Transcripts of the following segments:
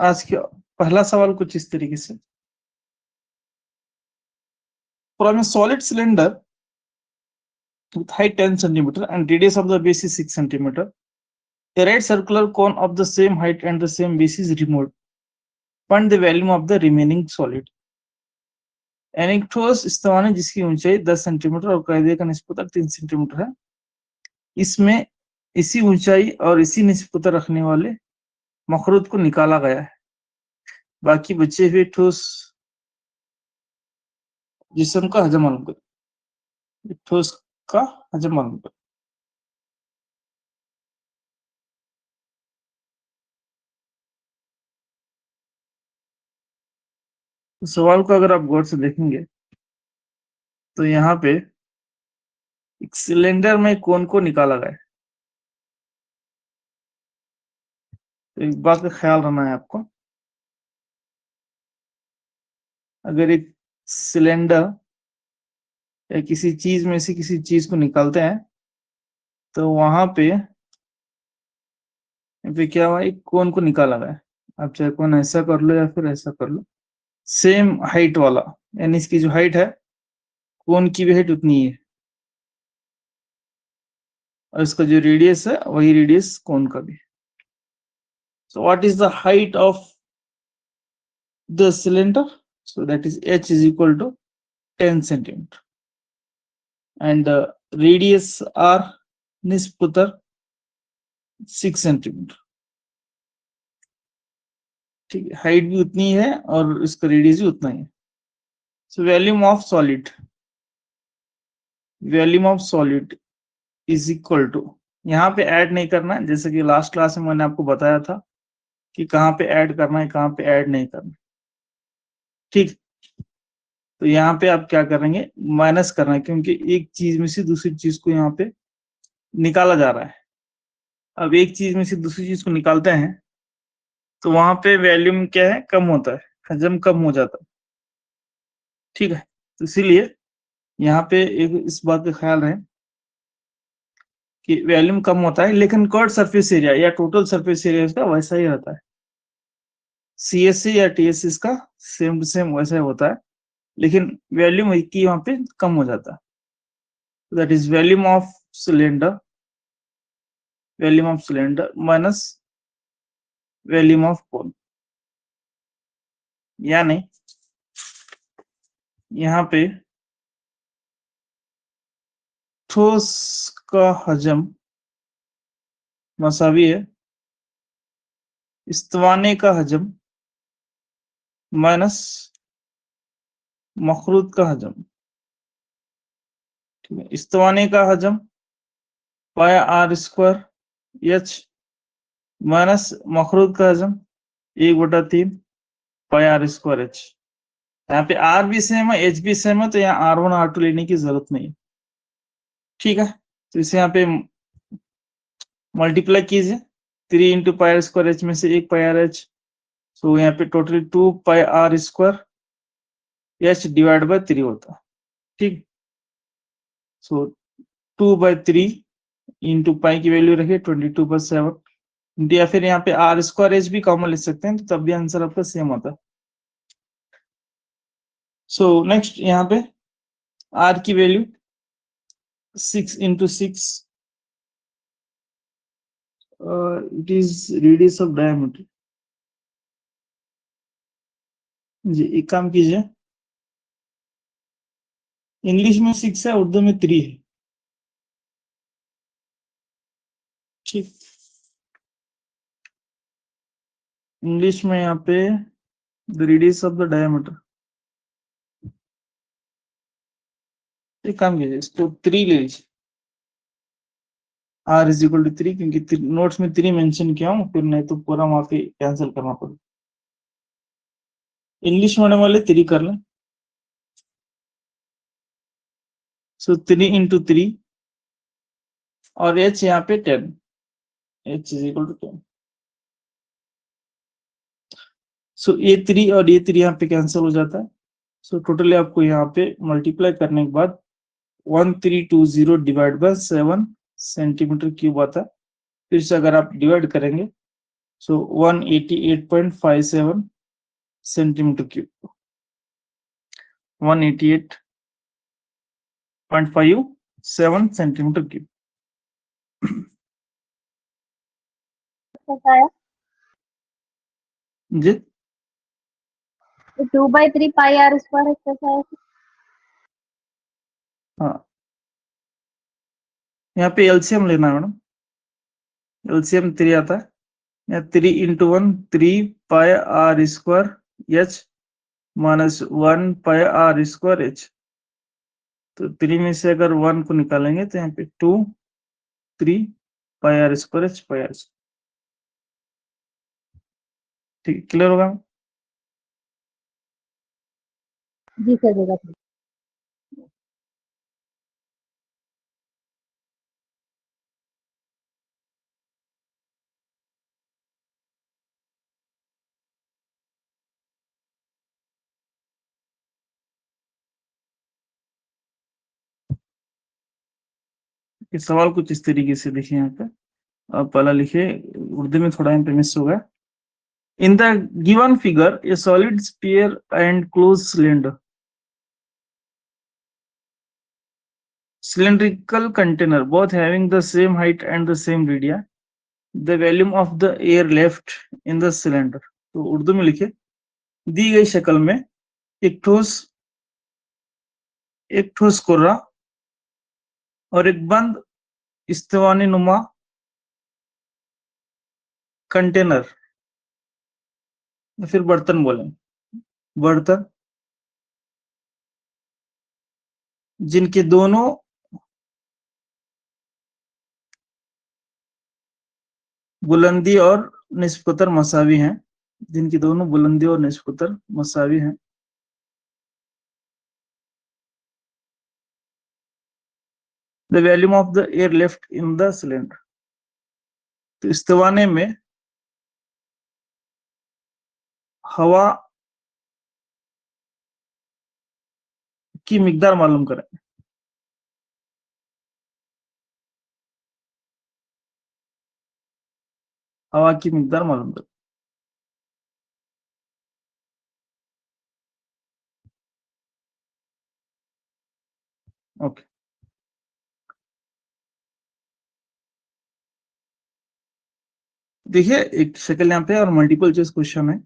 आज का पहला सवाल कुछ इस तरीके से, from a solid cylinder with height 10 centimeter and radius of the base is 6 centimeter, a right circular cone of the same height and the same base is removed. Find the volume of the remaining solid. यानी एक ठोस स्थान है जिसकी ऊंचाई 10 centimetre और कायदे का निस्बत 3 सेंटीमीटर है। इसमें इसी ऊंचाई और इसी निस्बत रखने वाले मखरूत को निकाला गया है। बाकी बचे हुए ठोस जिस्म का हजम मालूम करें। ठोस का हजम मालूम करें। तो सवाल को अगर आप गौर से देखेंगे तो यहाँ पे एक सिलेंडर में कोन को निकाला गया है। तो एक बात का ख्याल रखना है आपको, अगर एक सिलेंडर या किसी चीज में से किसी चीज को निकालते हैं तो वहां पे क्या हुआ, एक कोन को निकाला गया है। आप चाहे कोन ऐसा कर लो या फिर ऐसा कर लो, सेम हाइट वाला, यानी इसकी जो हाइट है कोन की भी हाइट उतनी ही है और इसका जो रेडियस है वही रेडियस कोन का भी। So what is the height of the cylinder? So that is h is equal to 10 centimeter and the radius r nisputar 6 centimeter। ठीक है, हाइट भी उतनी है और इसका रेडियस भी उतना ही है। So volume of solid is equal to, यहाँ पे ऐड नहीं करना है, जैसे कि लास्ट क्लास में मैंने आपको बताया था कि कहाँ पे ऐड करना है कहाँ पे ऐड नहीं करना। ठीक, तो यहाँ पे आप क्या करेंगे, माइनस करना है, क्योंकि एक चीज में से दूसरी चीज को यहाँ पे निकाला जा रहा है। अब एक चीज में से दूसरी चीज को निकालते हैं तो वहां पे वॉल्यूम क्या है, कम होता है, हजम कम हो जाता है। ठीक है, तो इसीलिए यहाँ पे एक इस बात का ख्याल रहे कि वॉल्यूम कम होता है, लेकिन कर्व सरफेस एरिया या टोटल सरफेस एरिया इसका वैसा ही रहता है। सीएससी या टीएससी का सेम टू सेम वैसा ही होता है, लेकिन वॉल्यूम की वहां पे कम हो जाता है। That is volume of cylinder minus volume of cone. यानी यहाँ पे ठोस का हजम मसावी है इस्तवाने का हजम माइनस मखरूत का हजम। ठीक है, इस्तवाने का हजम पाया आर स्क्वायर एच माइनस मखरूत का हजम 1/3 पाया आर स्क्वायर एच। यहाँ पे आर भी सेम है एच भी सेम है, तो यहाँ R1 R2 लेने की जरूरत नहीं है। ठीक है, तो इसे यहाँ पे मल्टीप्लाई कीजिए, 3 into pi R square H में से 1 पाई आर एच, सो यहाँ पे totally 2 pi R square H divide by 3 होता है। ठीक, सो 2/3 इंटू पाई की वैल्यू रखिए 22/7, या फिर यहाँ पे आर स्क्वायर एच भी कॉमन ले सकते हैं, तो तब भी आंसर आपका सेम होता है। सो नेक्स्ट यहाँ पे आर की value 6 into 6 it is radius of diameter. जी एक काम कीजिए, इंग्लिश में 6 है, उर्दू में 3 है। ठीक, इंग्लिश में यहाँ पे the radius of the diameter, एक काम कीजिए इसको 3 ले लीजिए, r इज इक्वल टू 3, क्योंकि नोट्स में 3 मेंशन किया हूँ, फिर नहीं तो पूरा वहां पे कैंसिल करना पड़ेगा। इंग्लिश मीडियम वाले 3 कर लें, सो 3 इंटू 3 और h यहाँ पे 10, h इज इक्वल टू 10। सो ये 3 और ये 3 यहाँ पे कैंसिल हो जाता है। सो टोटली आपको यहाँ पे मल्टीप्लाई करने के बाद 1320 डिवाइड बाय 7 सेंटीमीटर क्यूब आता है। फिर से अगर आप डिवाइड करेंगे So 188.57 centimeter cube. 188.57 centimeter cube. जी 2/3 पाई आर स्क्वायर कैसा है? हाँ, यहाँ पे एलसीएम लेना है मैडम। एलसीएम 3 आता है, या 3 into 1 3 pi R square H minus 1 pi R square H. तो 3 में से अगर 1 को निकालेंगे तो यहाँ पे 2 3 pi R square H pi R. ठीक, क्लियर होगा? जी सर देगा। ये सवाल कुछ इस तरीके से देखिए, यहाँ पे आप पहला लिखिए, उर्दू में थोड़ा यहाँ पे मिस होगा। In the given figure A solid sphere and close cylinder, cylindrical container both having the same height and the same radii, the volume of the air left in the cylinder। तो उर्दू में लिखे, दी गई शक्ल में एक ठोस कोर्रा और एक बंद इस्तिवानी नुमा कंटेनर, फिर बर्तन बोले, बर्तन जिनके दोनों बुलंदी और निस्बतन मसावी हैं, जिनकी दोनों बुलंदी और निस्बतन मसावी हैं। The volume of the air left in the cylinder. तो इस्तिवाने में हवा की मिकदार मालूम करें। हवा की मिकदार मालूम करें। ओके, देखिए एक शक्ल यहाँ पे और मल्टीपल चॉइस क्वेश्चन है,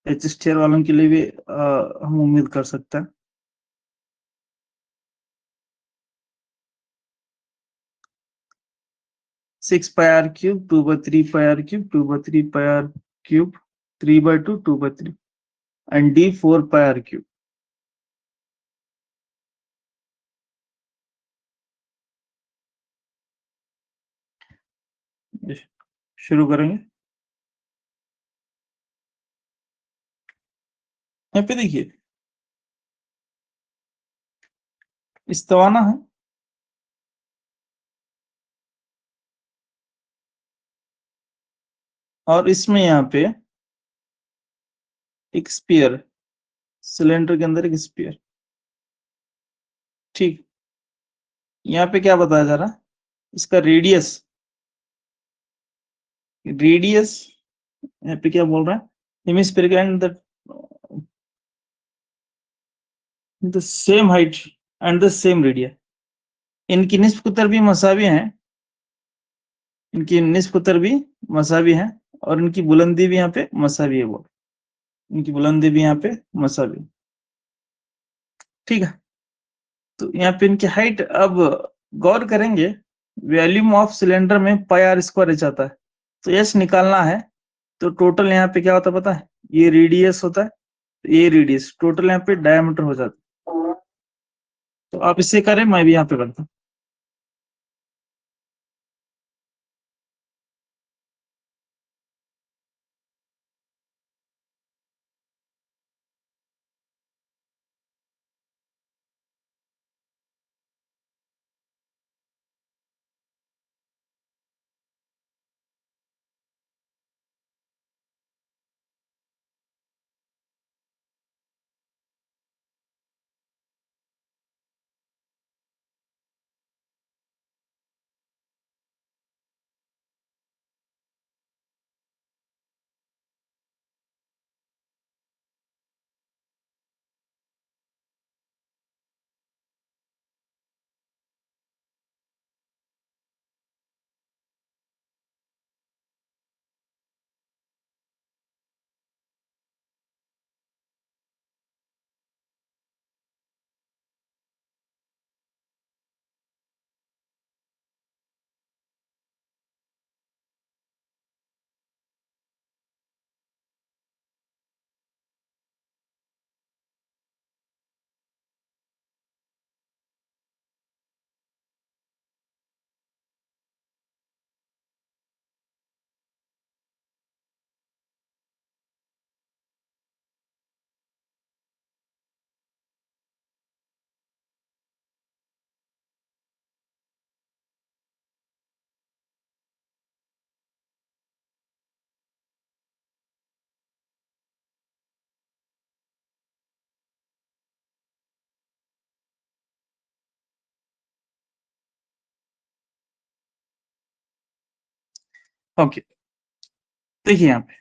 एचएसटीआर वालों के लिए भी हम उम्मीद कर सकते हैं। Six pi R cube 2/3 pi R cube 2/3 pi R cube 3/2 2/3 and D 4 pi R cube. शुरू करेंगे। यहाँ पे देखिए इस्तिवाना है, और इसमें यहाँ पे एक स्पीयर, सिलेंडर के अंदर एक स्पीयर। ठीक, यहाँ पे क्या बताया जा रहा है, इसका रेडियस यहाँ पे क्या बोल रहा है, hemispherical and the same height and the same radii. इनकी निस्ब कुतर भी मसावी हैं, इनकी निस्ब कुतर भी मसावी हैं, और इनकी बुलंदी भी यहाँ पे मसावी है। वो इनकी बुलंदी भी यहाँ पे मसावी। ठीक है, तो यहाँ पे इनकी हाइट, अब गौर करेंगे वॉल्यूम ऑफ सिलेंडर में पाई आर स्क्वायर एच आता है, तो एच निकालना है। तो टोटल यहाँ पे क्या होता है पता है, ये रेडियस होता है, ये रेडियस टोटल यहाँ पे डायमीटर हो जाता है। तो आप इसे करें, मैं भी यहाँ पे करता हूँ। ओके, देखिए यहाँ पे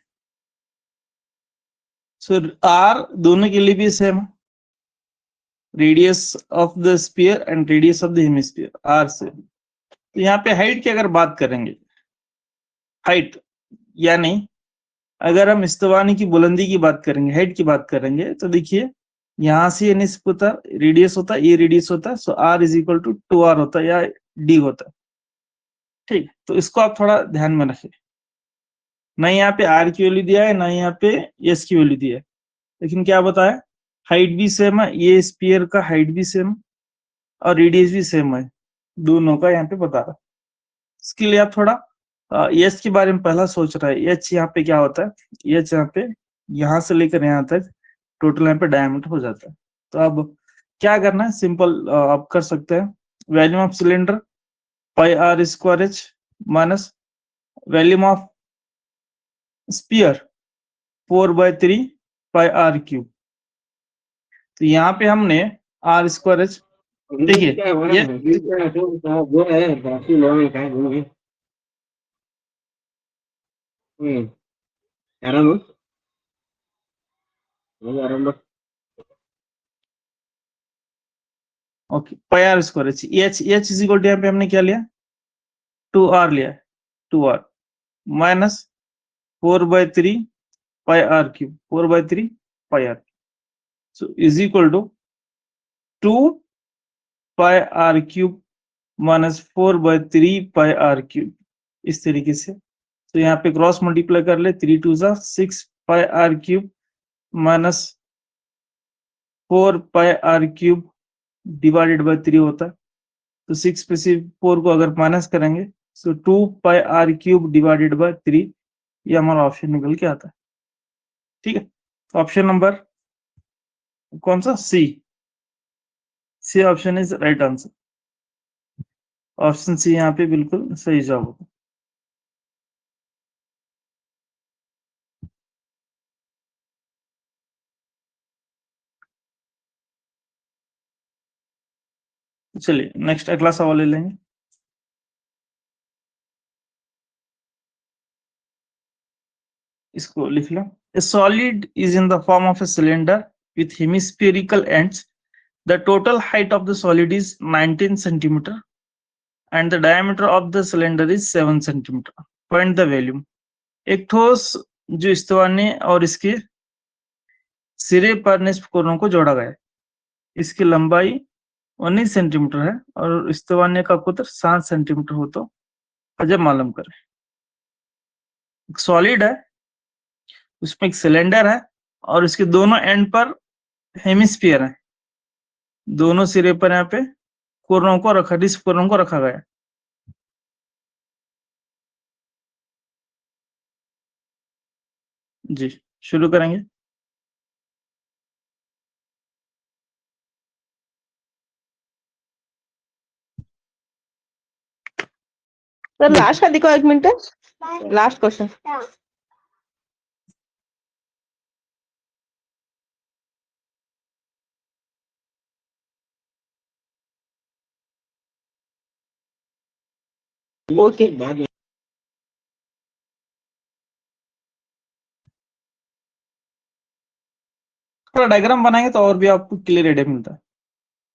सो आर दोनों के लिए भी सेम है, radius of the sphere and radius of the hemisphere R से। तो यहाँ पे हाइट की अगर बात करेंगे, हाइट यानी अगर हम इस्तवानी की बुलंदी की बात करेंगे, हाइट की बात करेंगे, तो देखिए यहाँ से ये निस्ब होता है, रेडियस होता है, ये रेडियस होता है, so R is equal to 2r होता है या डी होता है। ठीक, तो इसको आप थोड़ा ध्यान में रखें, ना यहाँ पे आर की वैल्यू दिया है, ना यहाँ पे एस की वैल्यू दिया है, लेकिन क्या बताया, हाइट भी सेम है, ये स्फीयर का हाइट भी सेम और रेडियस भी सेम है, दोनों का यहाँ पे बता रहा है। इसके लिए आप थोड़ा एच के बारे में पहला सोच रहा है, एच यहाँ पे क्या होता है, एच यहाँ पे यहाँ से लेकर यहाँ तक टोटल यहाँ पे डायमीटर हो जाता है। तो अब क्या करना है, सिंपल आप कर सकते हैं, volume of cylinder pi R square H minus volume of sphere 4/3 pi R cube. तो यहाँ पे हमने आर स्क्वायर एच, देखिए ये okay, pi R square H, H is equal to यहाँ पे हमने क्या लिया, 2r लिया, 2r minus 4/3 pi R cube, 4/3 pi R, so is equal to 2 pi R cube minus 4/3 pi R cube, इस तरीके से। तो यहाँ पे क्रॉस मल्टीप्लाई कर ले, 3 2 6 pi R cube minus 4 pi R cube divided by 3 होता है, तो 6 पे से 4 को अगर माइनस करेंगे, सो 2 pi R cube divided by 3, ये हमारा ऑप्शन निकल के आता है। ठीक है, ऑप्शन नंबर कौन सा, C option is right answer, option C यहाँ पे बिल्कुल सही जवाब होगा। चलिए नेक्स्ट अगला सवाल ले लेंगे, इसको लिख लो। A solid is in the form of a cylinder with hemispherical ends. The total height of the solid is 19 centimeter and the diameter of the cylinder is 7 centimeter. Find the volume. एक ठोस जो इस्तवाने और इसके सिरे पर निस्फ कोनों को जोड़ा गया है, इसकी लंबाई 19 सेंटीमीटर है और इस्तवाने का कुतर 7 सेंटीमीटर हो, तो अजब मालूम करें। सॉलिड है, उसमें एक सिलेंडर है और इसके दोनों एंड पर हेमिस्फीयर है, दोनों सिरे पर यहाँ पे कोनों को रखा, निस्फ कोनों को रखा गया। जी शुरू करेंगे। सर लास्ट का देखो, एक मिनट, लास्ट क्वेश्चन। ओके, थोड़ा डायग्राम बनाएंगे तो और भी आपको क्लियर आइडिया मिलता है।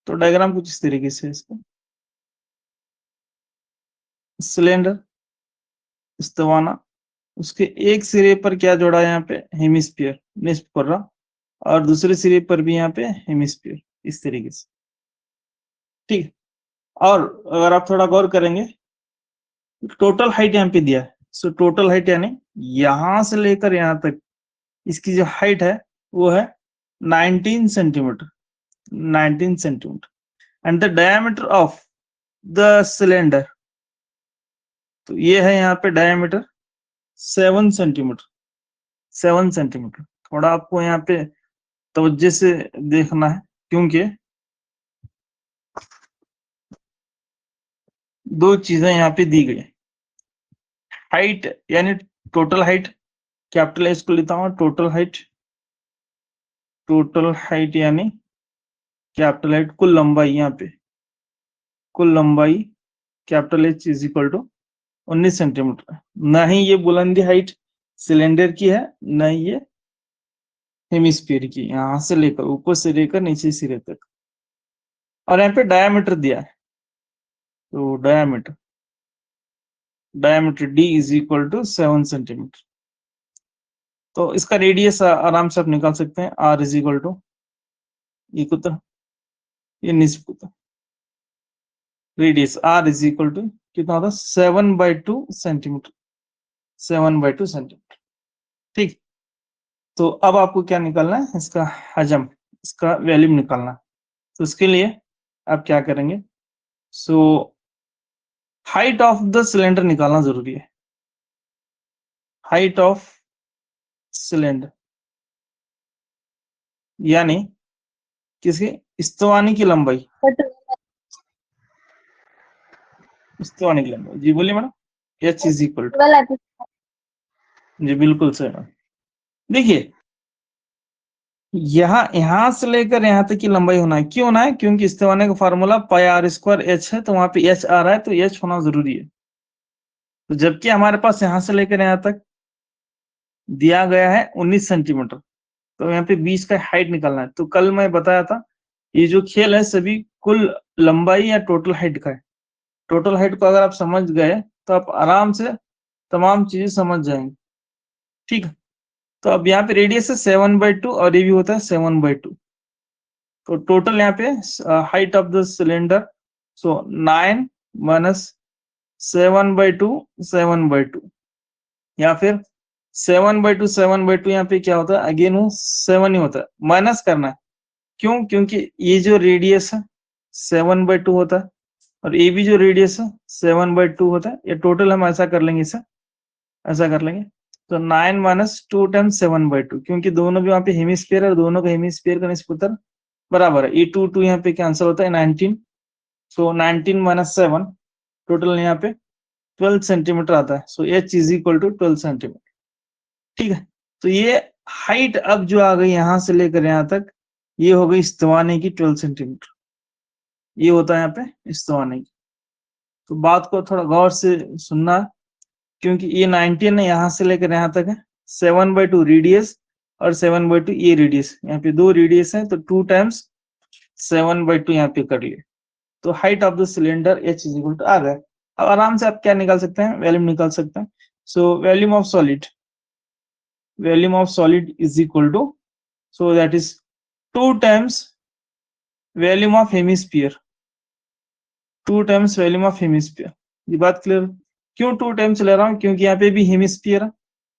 तो डायग्राम कुछ इस तरीके से, इसका सिलेंडर इस्तवाना, उसके एक सिरे पर क्या जोड़ा है यहाँ पे, हेमिस्फीयर निस्फ कर रहा, और दूसरे सिरे पर भी यहाँ पे हेमिस्फीयर, इस तरीके से। ठीक, और अगर आप थोड़ा गौर करेंगे, टोटल हाइट यहाँ पे दिया है, सो टोटल हाइट यानी यहां से लेकर यहाँ तक इसकी जो हाइट है वो है 19 centimetre, 19 centimetre and the diameter of the cylinder, तो ये है यहाँ पे डायमीटर 7 सेंटीमीटर, 7 सेंटीमीटर। थोड़ा आपको यहाँ पे तवज्जो से देखना है, क्योंकि दो चीजें यहाँ पे दी गई, हाइट यानी टोटल हाइट, कैपिटल एच को लेता हूँ, टोटल हाइट, टोटल हाइट यानी कैपिटल हाइट, कुल लंबाई, यहाँ पे कुल लंबाई capital H is equal to 19 centimetre. न ही ये बुलंदी हाइट सिलेंडर की है, न ही ये हेमिस्फीयर की, यहां से लेकर ऊपर से लेकर नीचे सिरे तक। और यहाँ पे डायामीटर दिया है, तो diameter d is equal to 7 centimetre. तो इसका रेडियस आराम से आप निकाल सकते हैं, r इज इक्वल टू ये कुतर, ये निस्फ कुतर, radius r is equal to कितना होता है 7/2 सेंटीमीटर, 7/2 सेंटीमीटर। ठीक, तो अब आपको क्या निकालना है, इसका हजम, इसका वॉल्यूम निकालना है। तो इसके लिए आप क्या करेंगे, so height of the cylinder निकालना जरूरी है, हाइट ऑफ सिलेंडर यानी किसी स्तवानी की लंबाई, स्तवानी की लंबाई। जी बोलिए madam. h is equal to, 12 आती है। जी बिल्कुल सही मैडम। देखिए यहां से लेकर यहां तक की लंबाई होना है, क्यों होना है, क्योंकि स्तवानी का formula pi R square H है, तो वहां पे एच आ रहा है, तो एच होना जरूरी है। तो जबकि हमारे पास यहां से लेकर यहां तक दिया गया है 19 सेंटीमीटर, तो यहाँ पे बीच का हाइट निकालना है। तो कल मैं बताया था ये जो खेल है सभी कुल लंबाई या टोटल हाइट का है। टोटल हाइट को अगर आप समझ गए तो आप आराम से तमाम चीजें समझ जाएंगे। ठीक है, तो अब यहाँ पे रेडियस है 7/2 और ये भी होता है 7/2। तो टोटल यहाँ पे height of the cylinder, so 9 minus 7/2 7/2, या फिर 7/2 यहाँ पे क्या होता है, अगेन वो 7 ही होता है, माइनस करना है। क्यों, क्योंकि ये जो रेडियस है 7/2 होता है और ये भी जो रेडियस है 7/2 होता है। ये टोटल हम ऐसा कर लेंगे, इसे ऐसा कर लेंगे, तो 9 माइनस 2 टाइम्स 7/2, क्योंकि दोनों भी वहां पे हेमिस्फीयर है और दोनों का हेमिस्फीयर का निस्बतन बराबर है। ये 2 यहाँ पे कैंसिल होता है, 19, सो 19 माइनस 7, टोटल यहाँ पे 12 सेंटीमीटर आता है। So h is equal to 12 centimetre. ठीक है, तो ये हाइट अब जो आ गई यहां से लेकर यहां तक, ये हो गई स्तवानी की 12 सेंटीमीटर। ये होता है यहाँ पे स्तवानी की। तो बात को थोड़ा गौर से सुनना, क्योंकि ये 19 है, यहाँ से लेकर यहाँ तक है, 7/2 रेडियस और 7/2 ये रेडियस, यहाँ पे दो रेडियस है, तो 2 टाइम्स 7/2 यहाँ पे कर लिए। तो height of the cylinder h is equal to आ गया। अब आराम से आप क्या निकाल सकते हैं, वॉल्यूम निकाल सकते हैं। So volume of solid, volume of solid is equal to, so that is 2 times volume of hemisphere, 2 times volume of hemisphere. ये बात क्लियर? क्यों 2 टाइम्स ले रहा हूँ, क्योंकि यहाँ पे भी हेमिस्फीयर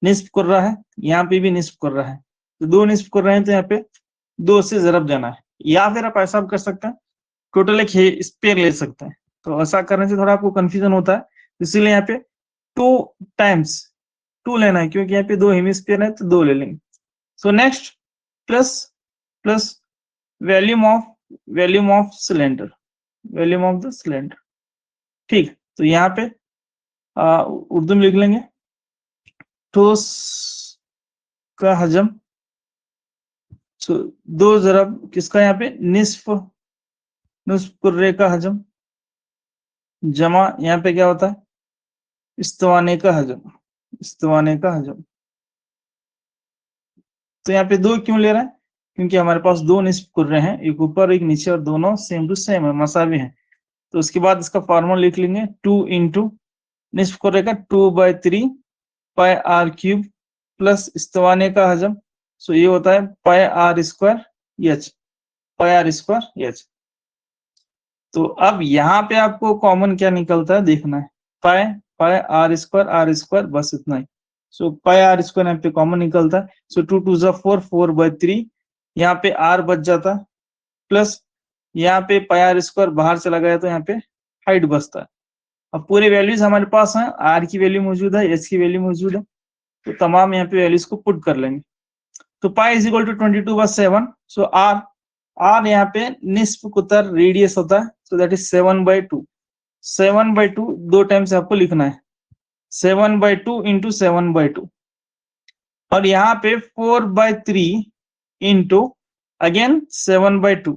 निस्फ कर रहा है, यहाँ पे भी निस्फ कर रहा है, तो दो निस्फ कर रहे हैं, तो यहाँ पे 2 से जरब जाना है। या फिर आप ऐसा कर सकते हैं, टोटल एक स्पेयर ले सकते हैं। तो ऐसा करने से थोड़ा आपको कंफ्यूजन होता है, इसीलिए यहाँ पे 2 टाइम्स 2 लेना है, क्योंकि यहाँ पे 2 हेमिस्फीयर है, तो 2 ले लेंगे। So next plus volume of cylinder, volume of the cylinder. ठीक, तो यहाँ पे उर्दू में लिख लेंगे, ठोस का हजम, तो 2 जरब किसका, यहाँ पे निस्फ कुर्रे का हजम, जमा यहाँ पे क्या होता है, इस्तवाने का हजम, इस्तवाने का हजम। तो यहाँ पे 2 क्यों ले रहे हैं, क्योंकि हमारे पास 2 निस्फ कुर्रे हैं, एक ऊपर एक नीचे, और दोनों सेम टू सेम है, मसावी हैं। तो उसके बाद इसका फॉर्मूला लिख लेंगे, 2 इंटू निस्फ कुर्रे का 2/3 पाई आर क्यूब प्लस इस्तवाने का हजम, सो ये होता है pi R square H, pi R square H. तो अब यहाँ पे आपको कॉमन क्या निकलता है देखना है, पाई आर स्क्वायर, बस इतना ही। सो पाई आर स्क्वायर यहाँ पे कॉमन निकलता है, सो 2 2 जा 4, 4/3, यहाँ पे आर बच जाता है, प्लस यहाँ पे पाई आर स्क्वायर बाहर चला गया, तो यहाँ पे हाइट बचता है। अब पूरे वैल्यूज हमारे पास हैं, आर की वैल्यू मौजूद है, एच की वैल्यू मौजूद है, तो तमाम यहाँ पे वैल्यूज को पुट कर लेंगे। तो pi is equal to 22/7, so R यहाँ पे निस्फ कुतर रेडियस होता है, सो दैट इज 7/2, 7/2 2 टाइम्स आपको लिखना है, 7/2 इंटू 7/2, और यहाँ पे 4/3 इंटू अगेन 7/2,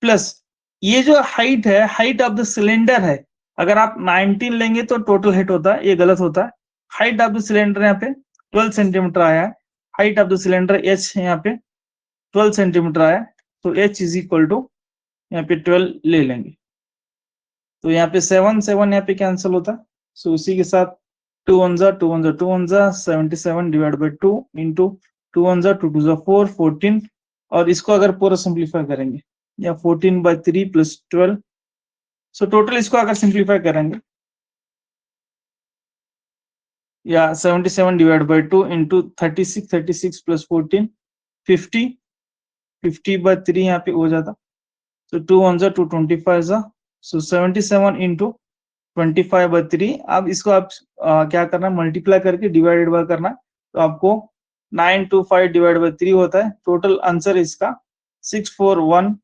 प्लस ये जो हाइट है, हाइट ऑफ द सिलेंडर है, अगर आप 19 लेंगे तो टोटल हाइट होता है, ये गलत होता है। हाइट ऑफ द सिलेंडर यहाँ पे 12 सेंटीमीटर आया है, height of the cylinder h यहाँ पे 12 सेंटीमीटर आया, तो h इज इक्वल टू यहाँ पे 12 ले लेंगे, तो यहाँ पे 7 7 यहाँ पे कैंसिल होता है। सो उसी के साथ 2 1 जा 2 1 जा 2 1 जा 77 डिवाइड बाई 2 इंटू 2 1 जा 2 2 जा 4 14, और इसको अगर पूरा सिंप्लीफाई करेंगे या 14/3 प्लस 12, सो टोटल इसको अगर सिंप्लीफाई करेंगे या 77 डिवाइड बाई 2 इंटू 36 प्लस 14 50 50/3 यहाँ पे हो जाता, so 2 1 जा 2 25 जा, so 77 इंटू 25/3। अब इसको आप क्या करना है, मल्टीप्लाई करके डिवाइडेड बाय करना है, तो आपको 925 डिवाइड बाय 3 होता है। टोटल आंसर इसका 641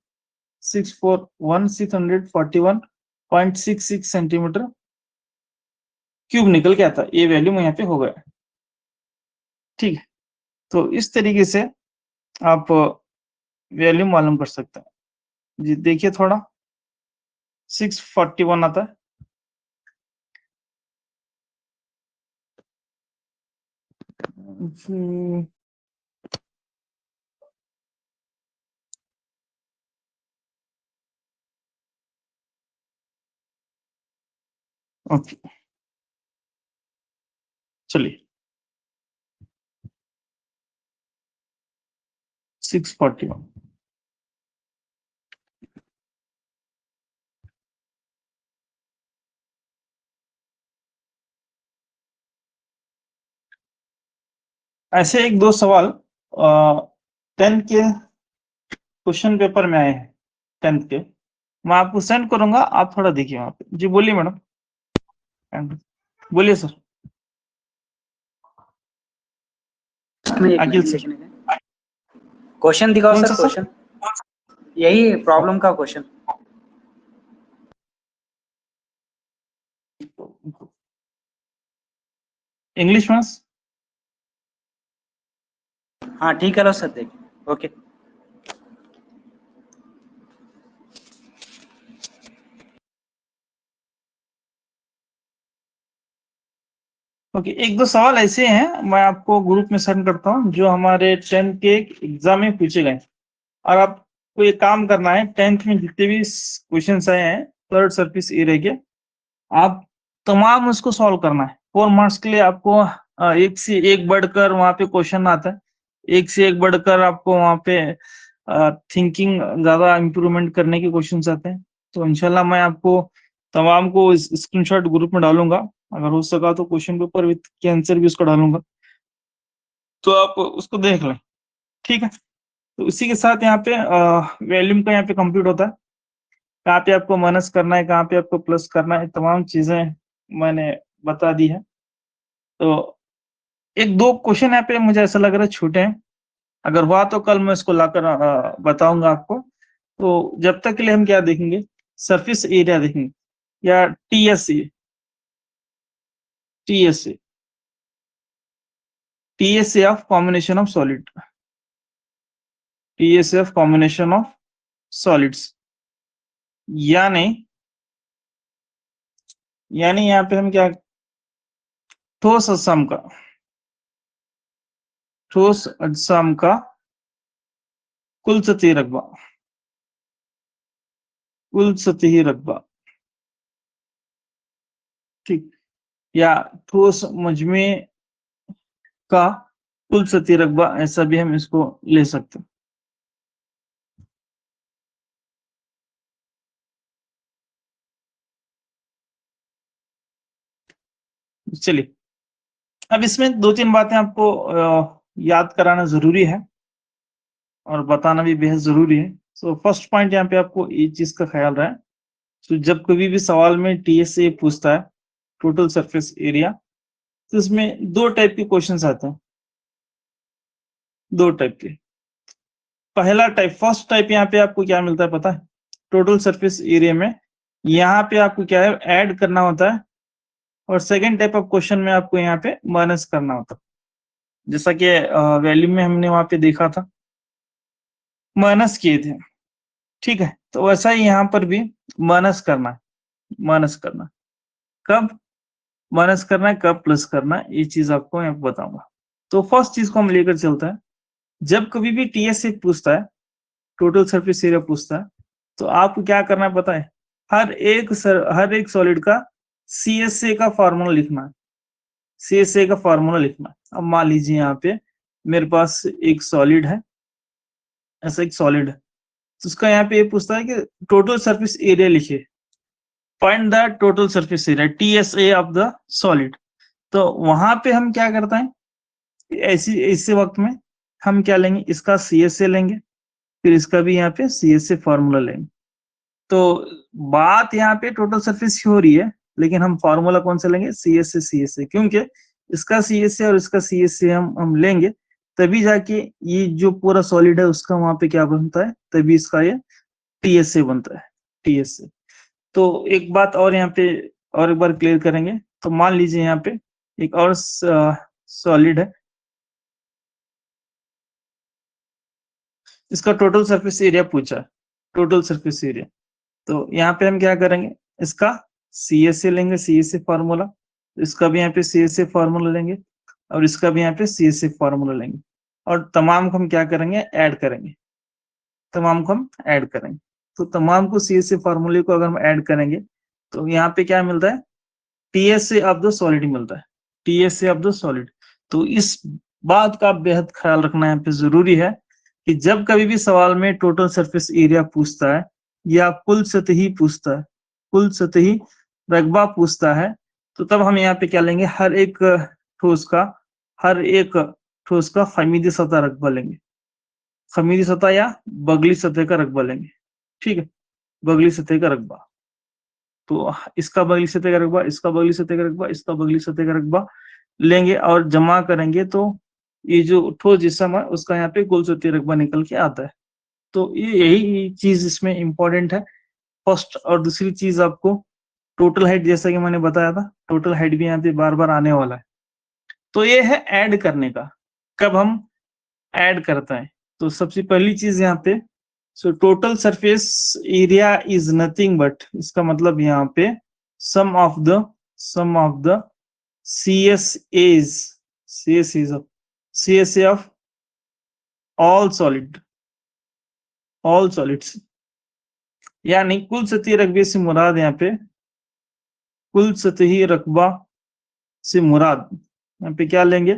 सेंटीमीटर क्यूब निकल के आता है, ये वैल्यू यहाँ पे हो गया। ठीक है, तो इस तरीके से आप वैल्यू मालूम कर सकते हैं जी। देखिए थोड़ा 641 आता है, ओके चलिए 641। ऐसे एक दो सवाल 10th के क्वेश्चन पेपर में आए हैं, 10th के, मैं आपको सेंड करूंगा, आप थोड़ा देखिए वहां पे। जी बोलिए मैडम, बोलिए सर। अखिल सर, क्वेश्चन दिखाओ कौन सर, सा क्वेश्चन यही प्रॉब्लम का क्वेश्चन। इंग्लिश में? हाँ ठीक है लो सर, देखिए ओके। ओके, एक दो सवाल ऐसे हैं, मैं आपको ग्रुप में सेंड करता हूँ, जो हमारे 10th के एग्जाम में पूछे गए। और आपको ये काम करना है, 10th में जितने भी क्वेश्चन आए हैं थर्ड सरफेस एरिया के, आप तमाम उसको सॉल्व करना है। 4 मार्क्स के लिए आपको एक से एक बढ़कर वहां पे क्वेश्चन आता है, एक से एक बढ़कर आपको वहां पे थिंकिंग ज्यादा इंप्रूवमेंट करने के क्वेश्चन आते हैं। तो इंशाल्लाह मैं आपको तमाम को स्क्रीनशॉट ग्रुप में डालूंगा, अगर हो सका तो क्वेश्चन पेपर विथ के आंसर भी उसको डालूंगा, तो आप उसको देख लें। ठीक है, तो इसी के साथ यहाँ पे वॉल्यूम का यहाँ पे कंप्लीट होता है, कहाँ पे आपको माइनस करना है, कहाँ पे आपको प्लस करना है, तमाम चीजें मैंने बता दी है। तो एक दो क्वेश्चन यहाँ पे मुझे ऐसा लग रहा है छूटे हैं, अगर हुआ तो कल मैं इसको लाकर बताऊंगा आपको। तो जब तक के लिए हम क्या देखेंगे, सरफेस एरिया देखेंगे, या TSA. TSA TSA of combination of solid, TSA of combination of solids, यानी यहाँ पे हम क्या, ठोस अजसाम का, ठोस अजसाम का कुल सतही रकबा, कुल सतही रकबा, ठीक, या ठोस मजमे का कुल सतही रकबा, ऐसा भी हम इसको ले सकते हैं। चलिए, अब इसमें दो तीन बातें आपको याद कराना जरूरी है और बताना भी बेहद जरूरी है। सो फर्स्ट पॉइंट यहाँ पे आपको ये चीज का ख्याल रहे, तो जब कभी भी सवाल में टीएसए पूछता है, टोटल सरफेस एरिया, तो इसमें दो टाइप के क्वेश्चंस आते हैं, दो टाइप के। पहला टाइप, फर्स्ट टाइप, यहाँ पे आपको क्या मिलता है पता है, टोटल सरफेस एरिया में यहाँ पे आपको क्या है, ऐड करना होता है, और सेकेंड टाइप ऑफ क्वेश्चन में आपको यहाँ पे माइनस करना होता है, जैसा कि वैल्यू में हमने वहां पे देखा था, माइनस किए थे। ठीक है, तो वैसा ही यहाँ पर भी माइनस करना है, माइनस करना। कब माइनस करना है, कब प्लस करना है, ये चीज आपको मैं बताऊंगा। तो फर्स्ट चीज को हम लेकर चलते हैं। जब कभी भी टीएसए पूछता है, टोटल सरफेस एरिया पूछता है, तो आपको क्या करना है पता है? हर एक सॉलिड का सीएसए का फार्मूला लिखना है। सीएसए का फार्मूला लिखना है। अब मान लीजिए यहाँ पे मेरे पास एक सॉलिड है, ऐसा एक सॉलिड है, तो उसका यहाँ पे ये पूछता है कि टोटल सरफेस एरिया लिखिए, find the total surface area TSA of the solid. तो वहां पे हम क्या करते हैं, ऐसे वक्त में हम क्या लेंगे, इसका सीएसए लेंगे, फिर इसका भी यहाँ पे सीएसए फार्मूला लेंगे। तो बात यहाँ पे टोटल सरफेस की हो रही है, लेकिन हम फार्मूला कौन सा लेंगे, सीएसए, क्योंकि इसका सीएसए और इसका सीएसए हम लेंगे, तभी जाके ये जो पूरा सॉलिड है उसका वहां पे क्या बनता है, तभी इसका ये टीएसए बनता है, टीएसए। तो एक बात और यहाँ पे और एक बार क्लियर करेंगे। तो मान लीजिए यहाँ पे एक और सॉलिड है, इसका टोटल सरफेस एरिया पूछा है, टोटल सरफेस एरिया। तो यहाँ पे हम क्या करेंगे, इसका सीएसए लेंगे, सीएसए फार्मूला, इसका भी यहाँ पे सीएसए फार्मूला लेंगे, और इसका भी यहाँ पे सीएसए फार्मूला लेंगे, और तमाम को हम क्या करेंगे, ऐड करेंगे, तमाम को हम ऐड करेंगे। तो तमाम को सीएसए फार्मूले को अगर हम ऐड करेंगे तो यहाँ पे क्या मिलता है, टीएसए ऑफ द सॉलिड मिलता है, टीएसए ऑफ द सॉलिड। तो इस बात का बेहद ख्याल रखना यहाँ पे जरूरी है कि जब कभी भी सवाल में टोटल सरफेस एरिया पूछता है या कुल सतही पूछता है, कुल सतही रकबा पूछता है, तो तब हम यहाँ पे क्या लेंगे, हर एक ठोस का खमीदी सतह रकबा लेंगे, खमीदी सतह या बगली सतह का रकबा लेंगे। ठीक है, बगली सतह का रकबा। तो इसका बगली सतह का रकबा, इसका बगली सतह का रकबा, इसका बगली सतह का रकबा लेंगे और जमा करेंगे, तो ये जो ठोस जिस्म है उसका यहाँ पे कुल सतही रकबा निकल के आता है। तो ये यही चीज इसमें इंपॉर्टेंट है फर्स्ट। और दूसरी चीज आपको टोटल हाइट, जैसा कि मैंने बताया था, टोटल हाइट भी यहाँ पे बार बार आने वाला है। तो ये है ऐड करने का, कब हम ऐड करते हैं। तो सबसे पहली चीज यहाँ पे, so total surface area is nothing but, इसका मतलब यहाँ पे sum of the CSA of all solids, यानी कुल सतही रकबे से मुराद यहाँ पे, कुल सतही रकबा से मुराद यहाँ पे क्या लेंगे,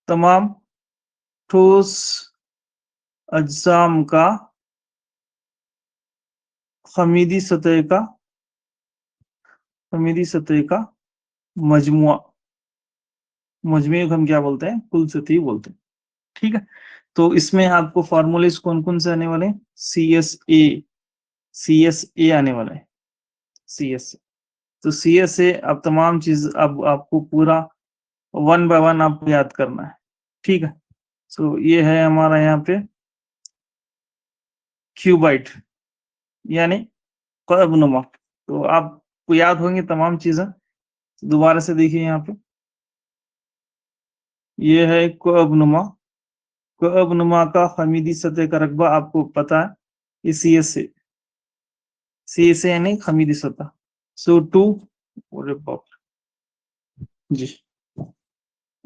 तमाम ठोस अज्साम का खमीदी सतह का मजमुआ को हम क्या बोलते हैं, कुल सतही बोलते हैं। ठीक है, तो इसमें आपको फॉर्मूलेस कौन कौन से आने वाले हैं, CSA आने वाला है, CSA। तो CSA अब तमाम चीज अब आपको पूरा 1 बाय 1 आपको याद करना है। ठीक है, तो ये है हमारा यहाँ पे क्यूबाइट यानी कर्बनुमा। तो आपको याद होंगे तमाम चीजें, दोबारा से देखिए यहाँ पे, ये है कर्बनुमा का खमीदी सतह का रकबा आपको पता है, ये CSA यानी खमीदी सतह। सो 2, अरे बाप जी,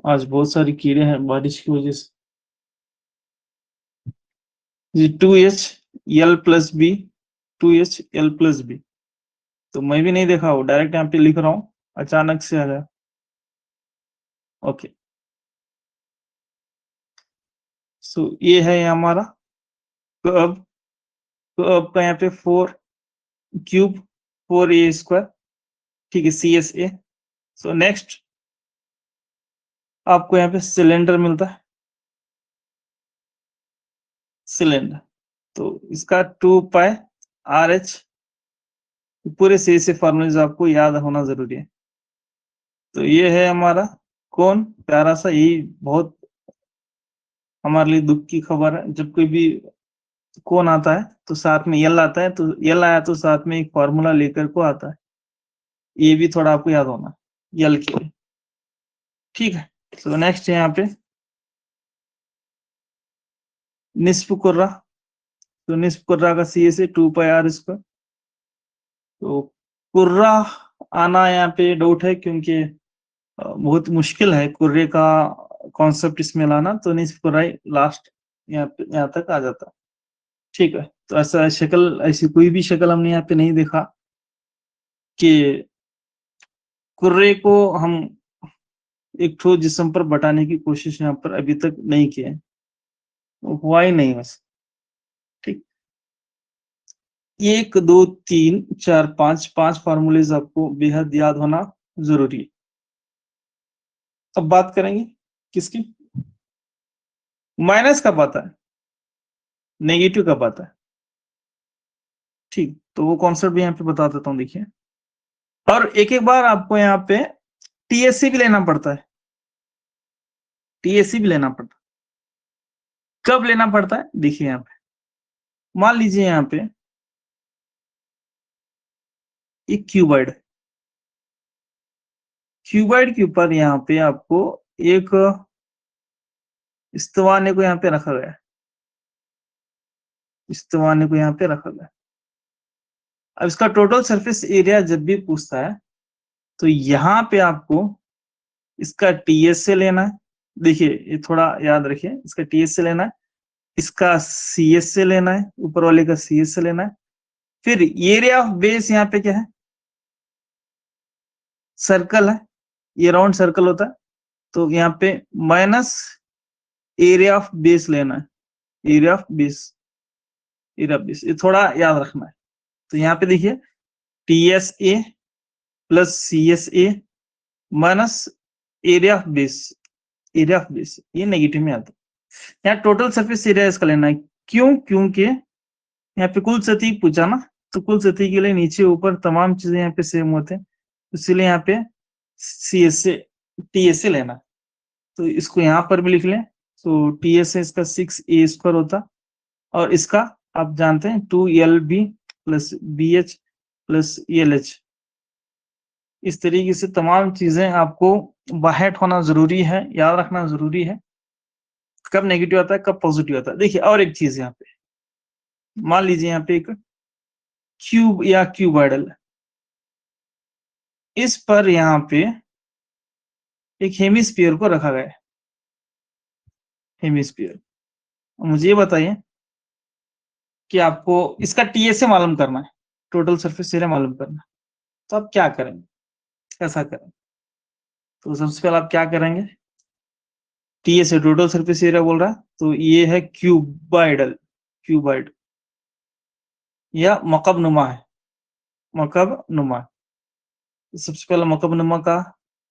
आज बहुत सारी कीड़े हैं बारिश की वजह से। जी 2HL plus B, 2HL plus B. तो मैं भी नहीं देखा, हूँ डायरेक्ट यहाँ पे लिख रहा हूँ, अचानक से आ गया। ओके, सो ये है हमारा कर्ब का यहाँ पे 4 क्यूब 4A स्क्वायर। ठीक है, CSA। सो नेक्स्ट आपको यहाँ पे सिलेंडर मिलता है, सिलेंडर। तो इसका 2 पाई RH, पूरे से फॉर्मूले आपको याद होना जरूरी है। तो ये है हमारा कौन प्यारा सा, यही बहुत हमारे लिए दुख की खबर है, जब कोई भी कौन आता है तो साथ में यल आता है, तो यल आया तो साथ में एक फॉर्मूला लेकर को आता है, ये भी थोड़ा आपको याद होना यल के लिए। ठीक है, तो नेक्स्ट है यहाँ पे निस्फ कुर्रा, तो निस्फ कुर्रा का सी से 2πr²। तो कुर्रा आना यहाँ पे डाउट है, क्योंकि बहुत मुश्किल है कुर्रे का कॉन्सेप्ट इसमें लाना, तो निस्फ कुर्रा लास्ट यहाँ तक आ जाता। ठीक है, तो ऐसा शक्ल, ऐसी कोई भी शक्ल हमने यहाँ पे नहीं देखा कि कुर्रे को हम एक ठोस जिस्म पर बटाने की कोशिश यहाँ पर अभी तक नहीं किए, हुआ ही नहीं बस। ठीक, 1 2 3 4 5 फार्मूलेज आपको बेहद याद होना जरूरी है। अब बात करेंगे किसकी, माइनस कब आता है, नेगेटिव कब आता है। ठीक, तो वो कॉन्सेप्ट भी यहाँ पे बता देता हूँ, देखिए। और एक एक बार आपको यहाँ पे टीएससी भी लेना पड़ता है, टीएससी भी लेना पड़ता है। कब लेना पड़ता है, देखिए यहाँ पे मान लीजिए यहाँ पे एक क्यूबॉइड, क्यूबॉइड के ऊपर यहाँ पे आपको एक इस्तवाने को यहाँ पे रखा गया है, इस्तवाने को यहाँ पे रखा गया। अब इसका टोटल सरफेस एरिया जब भी पूछता है तो यहाँ पे आपको इसका टीएस से लेना है। देखिए ये थोड़ा याद रखिए, इसका टीएस से लेना है, इसका सीएस से लेना है, ऊपर वाले का सीएस से लेना है। फिर एरिया ऑफ बेस यहाँ पे क्या है, सर्कल है, ये राउंड सर्कल होता है, तो यहाँ पे माइनस एरिया ऑफ बेस लेना है, area of base, area of base, ये थोड़ा याद रखना है। तो यहाँ पे देखिए TS A plus CS A minus area of base, area of base, ये नेगेटिव में आता है। यहाँ टोटल सरफेस एरिया इसका लेना है, क्यों, क्योंकि यहाँ पे कुल सतही पूछा ना, तो कुल सतही के लिए नीचे ऊपर तमाम चीजें यहाँ पे सेम होते हैं, इसीलिए यहाँ पे सीएस से टीएस से लेना। तो इसको यहाँ पर भी लिख लें, तो टीएस से इसका 6a² होता, और इसका आप जानते हैं 2lb plus bh plus lh। इस तरीके से तमाम चीजें आपको बाहर होना जरूरी है, याद रखना जरूरी है, कब नेगेटिव आता है कब पॉजिटिव आता है। देखिए और एक चीज यहाँ पे मान लीजिए यहाँ पे एक क्यूब या क्यूबॉइडल, इस पर यहाँ पे एक हेमिस्फीयर को रखा गया है, हेमिस्फीयर। मुझे ये बताइए कि आपको इसका टीएस से मालूम करना है, टोटल सरफेस एरिया मालूम करना है, तो आप क्या करेंगे, कैसा करेंगे। तो सबसे पहले आप क्या करेंगे, टीएस से टोटल सरफेस एरिया बोल रहा है, तो ये है क्यूबॉइडल, क्यूबॉइड या मकब नुमा है, मकब नुमा। सबसे पहले मकब नुमा का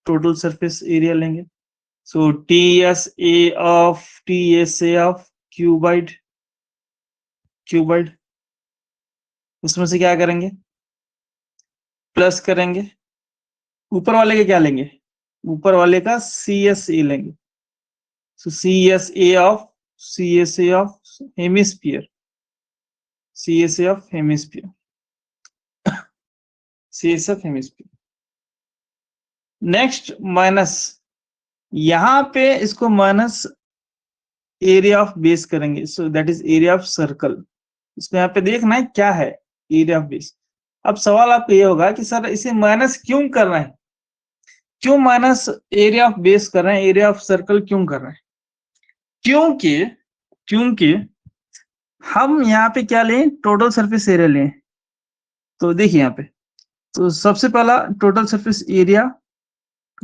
टोटल सरफेस एरिया लेंगे, सो टीएसए ऑफ क्यूबॉइड, क्यूबॉइड, उसमें से क्या करेंगे, प्लस करेंगे, ऊपर वाले के क्या लेंगे, ऊपर वाले का सीएसए लेंगे, so CSA of hemisphere, CSA of hemisphere, CS of hemisphere. Next minus, यहां पे इसको माइनस एरिया ऑफ बेस करेंगे, so that is area of circle. इसमें यहाँ पे देखना है क्या है एरिया ऑफ बेस। अब सवाल आपको ये होगा कि सर इसे माइनस क्यों कर रहे हैं, क्यों माइनस एरिया ऑफ बेस कर रहे हैं, एरिया ऑफ सर्कल क्यों कर रहे हैं। क्योंकि हम यहाँ पे क्या लें, टोटल सरफेस एरिया लें। तो देखिए यहाँ पे, तो सबसे पहला टोटल सरफेस एरिया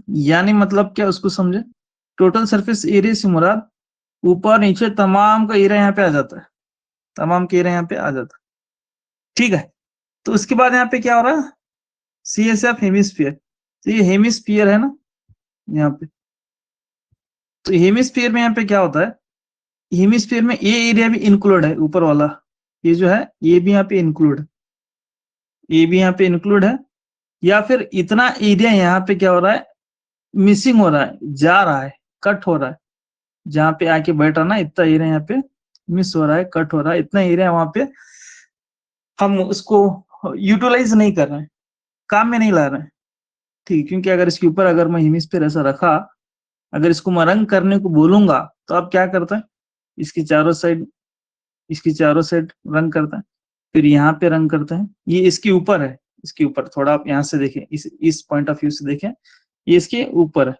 यानी मतलब क्या उसको समझे, टोटल सरफेस एरिया से मुराद ऊपर नीचे तमाम का एरिया यहाँ पे आ जाता है, तमाम का एरिया यहाँ पे आ जाता है। ठीक है, तो उसके बाद यहाँ पे क्या हो रहा है, सीएस ऑफ हेमिस्फीयर, तो ये हेमिस्फीयर है ना यहाँ पे, तो हेमिस्फीयर में यहाँ पे क्या होता है, हेमिस्फीयर में ये एरिया भी इंक्लूड है, ऊपर वाला ये जो है ये भी यहाँ पे इंक्लूड है, ये भी यहाँ पे इंक्लूड है, या फिर इतना एरिया यहाँ पे क्या हो रहा है, मिसिंग हो रहा है, जा रहा है, कट हो रहा है, जहाँ पे आके बैठ रहा ना इतना एरिया यहाँ पे मिस हो रहा है, कट हो रहा है, इतना एरिया वहां पे हम उसको यूटिलाइज नहीं कर रहे हैं, काम में नहीं ला रहे हैं। ठीक, क्योंकि अगर इसके ऊपर अगर मैं हेमिस्फीयर ऐसा रखा, अगर इसको मैं रंग करने को बोलूंगा तो आप क्या करते हैं, इसकी चारों साइड इसकी चारों साइड रंग करते हैं, फिर यहाँ पे रंग करते हैं, ये इसके ऊपर है, इसके ऊपर थोड़ा आप यहाँ से देखें, इस पॉइंट ऑफ व्यू से देखें, ये इसके ऊपर है,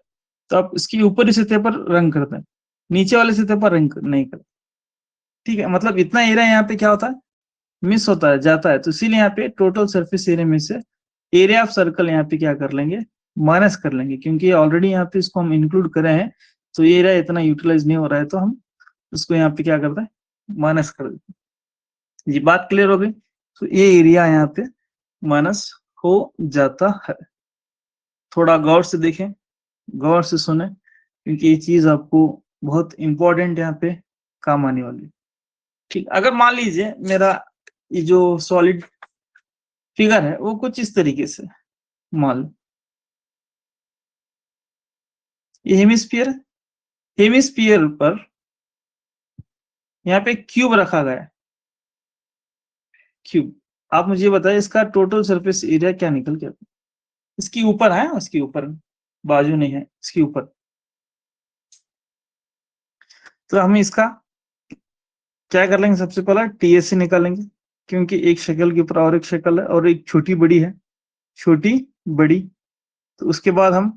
तो आप इसके ऊपर ही सतह पर रंग करते हैं, नीचे वाले सतह पर रंग नहीं करते। ठीक है, मतलब इतना एरिया यहाँ पे क्या होता है, मिस होता है, जाता है, तो इसीलिए यहाँ पे टोटल सरफेस एरिया में से एरिया ऑफ सर्कल यहाँ पे क्या कर लेंगे, माइनस कर लेंगे, क्योंकि ऑलरेडी यहाँ पे इसको हम इंक्लूड करे हैं, तो ये एरिया इतना यूटिलाइज नहीं हो रहा है, तो हम उसको यहाँ पे क्या करते हैं, माइनस कर देते हैं। ये बात क्लियर हो गई, तो ये एरिया यहाँ पे माइनस हो जाता है। थोड़ा गौर से देखें, गौर से सुने, क्योंकि ये चीज आपको बहुत इंपॉर्टेंट यहाँ पे काम आने वाली है। ठीक, अगर मान लीजिए मेरा ये जो सॉलिड फिगर है वो कुछ इस तरीके से, मान लो ये हेमिस्फीयर, हेमिस्फीयर पर यहाँ पे क्यूब रखा गया है, क्यूब। आप मुझे बताइए इसका टोटल सरफेस एरिया क्या निकल के आता है, इसके ऊपर है, इसके ऊपर, बाजू नहीं है, इसके ऊपर। तो हम इसका क्या कर लेंगे, सबसे पहला टीएससी निकालेंगे, क्योंकि एक शक्ल के ऊपर और एक शक्ल है, और एक छोटी बड़ी है, छोटी बड़ी, तो उसके बाद हम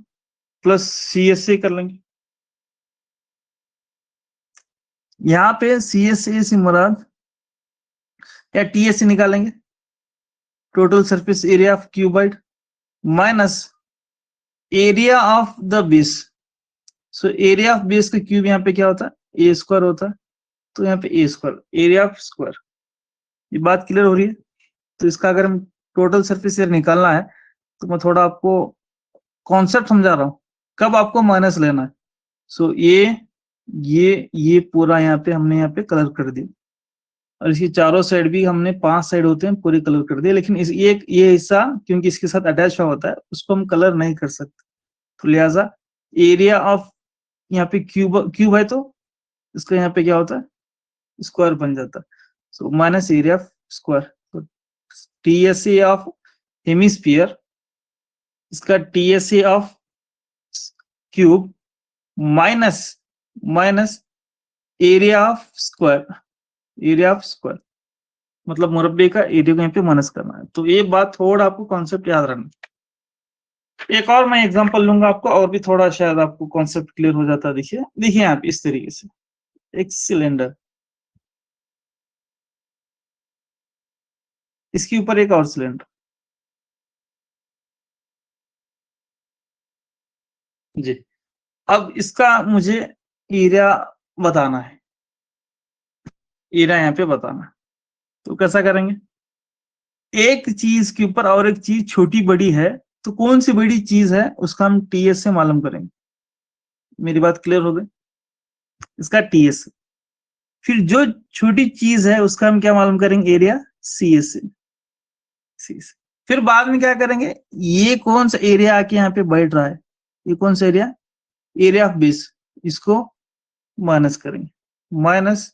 प्लस सीएससी कर लेंगे। यहाँ पे सीएससी से मुराद या टीएससी निकालेंगे, total surface area of cuboid minus area of the base. So area of base का क्यूब यहाँ पे क्या होता है, ए स्क्वायर होता है, तो यहाँ पे ए स्क्वायर, एरिया ऑफ स्क्वायर। ये बात क्लियर हो रही है। तो इसका अगर हम टोटल सरफेस एरिया निकालना है, तो मैं थोड़ा आपको कॉन्सेप्ट समझा रहा हूँ, कब आपको माइनस लेना है। सो ये पूरा यहाँ पे हमने यहाँ पे कलर कर दिया, और इसकी चारों साइड भी हमने 5 साइड होते हैं पूरे कलर कर दिए, लेकिन ये हिस्सा क्योंकि इसके साथ अटैच हुआ होता है उसको हम कलर नहीं कर सकते, तो लिहाजा एरिया ऑफ यहाँ पे क्यूब है, तो इसका यहाँ पे क्या होता है, स्क्वायर बन जाता है। So minus area of square, तो टीएसए ऑफ हेमिस्फीयर, इसका TSA of cube minus area of square, area of square मतलब मुरब्बे का एरिया को यहाँ पे माइनस करना है। तो ये बात थोड़ा आपको कॉन्सेप्ट याद रखना। एक और मैं एग्जांपल लूंगा आपको, और भी थोड़ा शायद आपको कॉन्सेप्ट क्लियर हो जाता है। देखिए यहाँ पे इस तरीके से एक सिलेंडर, इसके ऊपर एक और सिलेंडर जी। अब इसका मुझे एरिया बताना है, एरिया यहाँ पे बताना है, तो कैसा करेंगे, एक चीज के ऊपर और एक चीज छोटी बड़ी है, तो कौन सी बड़ी चीज है उसका हम टीएस से मालूम करेंगे। मेरी बात क्लियर हो गई, इसका टीएस। फिर जो छोटी चीज है उसका हम क्या मालूम करेंगे, एरिया सीएस से। फिर बाद में क्या करेंगे, ये कौन सा एरिया आके यहाँ पे बैठ रहा है, ये कौन सा एरिया, एरिया ऑफ बेस, इसको माइनस करेंगे, माइनस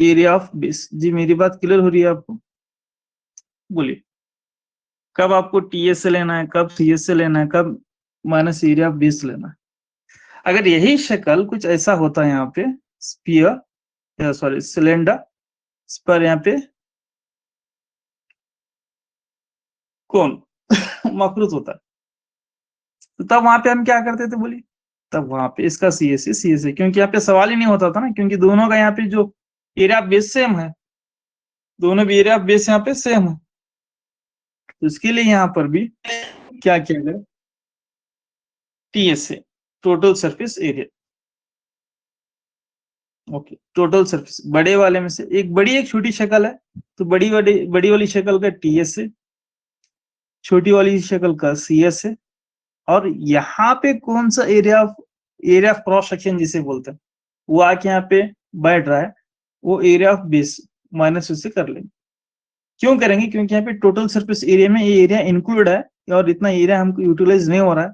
एरिया ऑफ बेस। जी मेरी बात क्लियर हो रही है आपको, बोलिए कब आपको टीएस से लेना है, कब सीएस से लेना है, कब माइनस एरिया ऑफ बेस लेना है। अगर यही शक्ल कुछ ऐसा होता है यहाँ पे स्पीयर, सॉरी सिलेंडर, इस पर यहाँ पे कौन मफरूत होता है, तो तब वहां पे हम क्या करते थे, बोलिए, तब वहां पे इसका सीएसए, क्योंकि यहाँ पे सवाल ही नहीं होता था ना, क्योंकि दोनों का यहाँ पे जो एरिया ऑफ बेस सेम है, दोनों भी एरिया ऑफ बेस यहाँ पे सेम है, तो इसके लिए यहाँ पर भी क्या किया गया, TSA, total surface area. Okay, total surface बड़े वाले में से एक बड़ी एक छोटी शक्ल है, तो बड़ी वाली शक्ल का टीएसए, छोटी वाली शक्ल का सीएसए, और यहाँ पे कौन सा एरिया ऑफ क्रॉस सेक्शन जिसे बोलते हैं वो आके यहाँ पे बैठ रहा है, वो एरिया ऑफ बेस माइनस उससे कर लेंगे। क्यों करेंगे, क्योंकि यहाँ पे टोटल सरफेस एरिया में ये एरिया इंक्लूड है, और इतना एरिया हमको यूटिलाइज नहीं हो रहा है,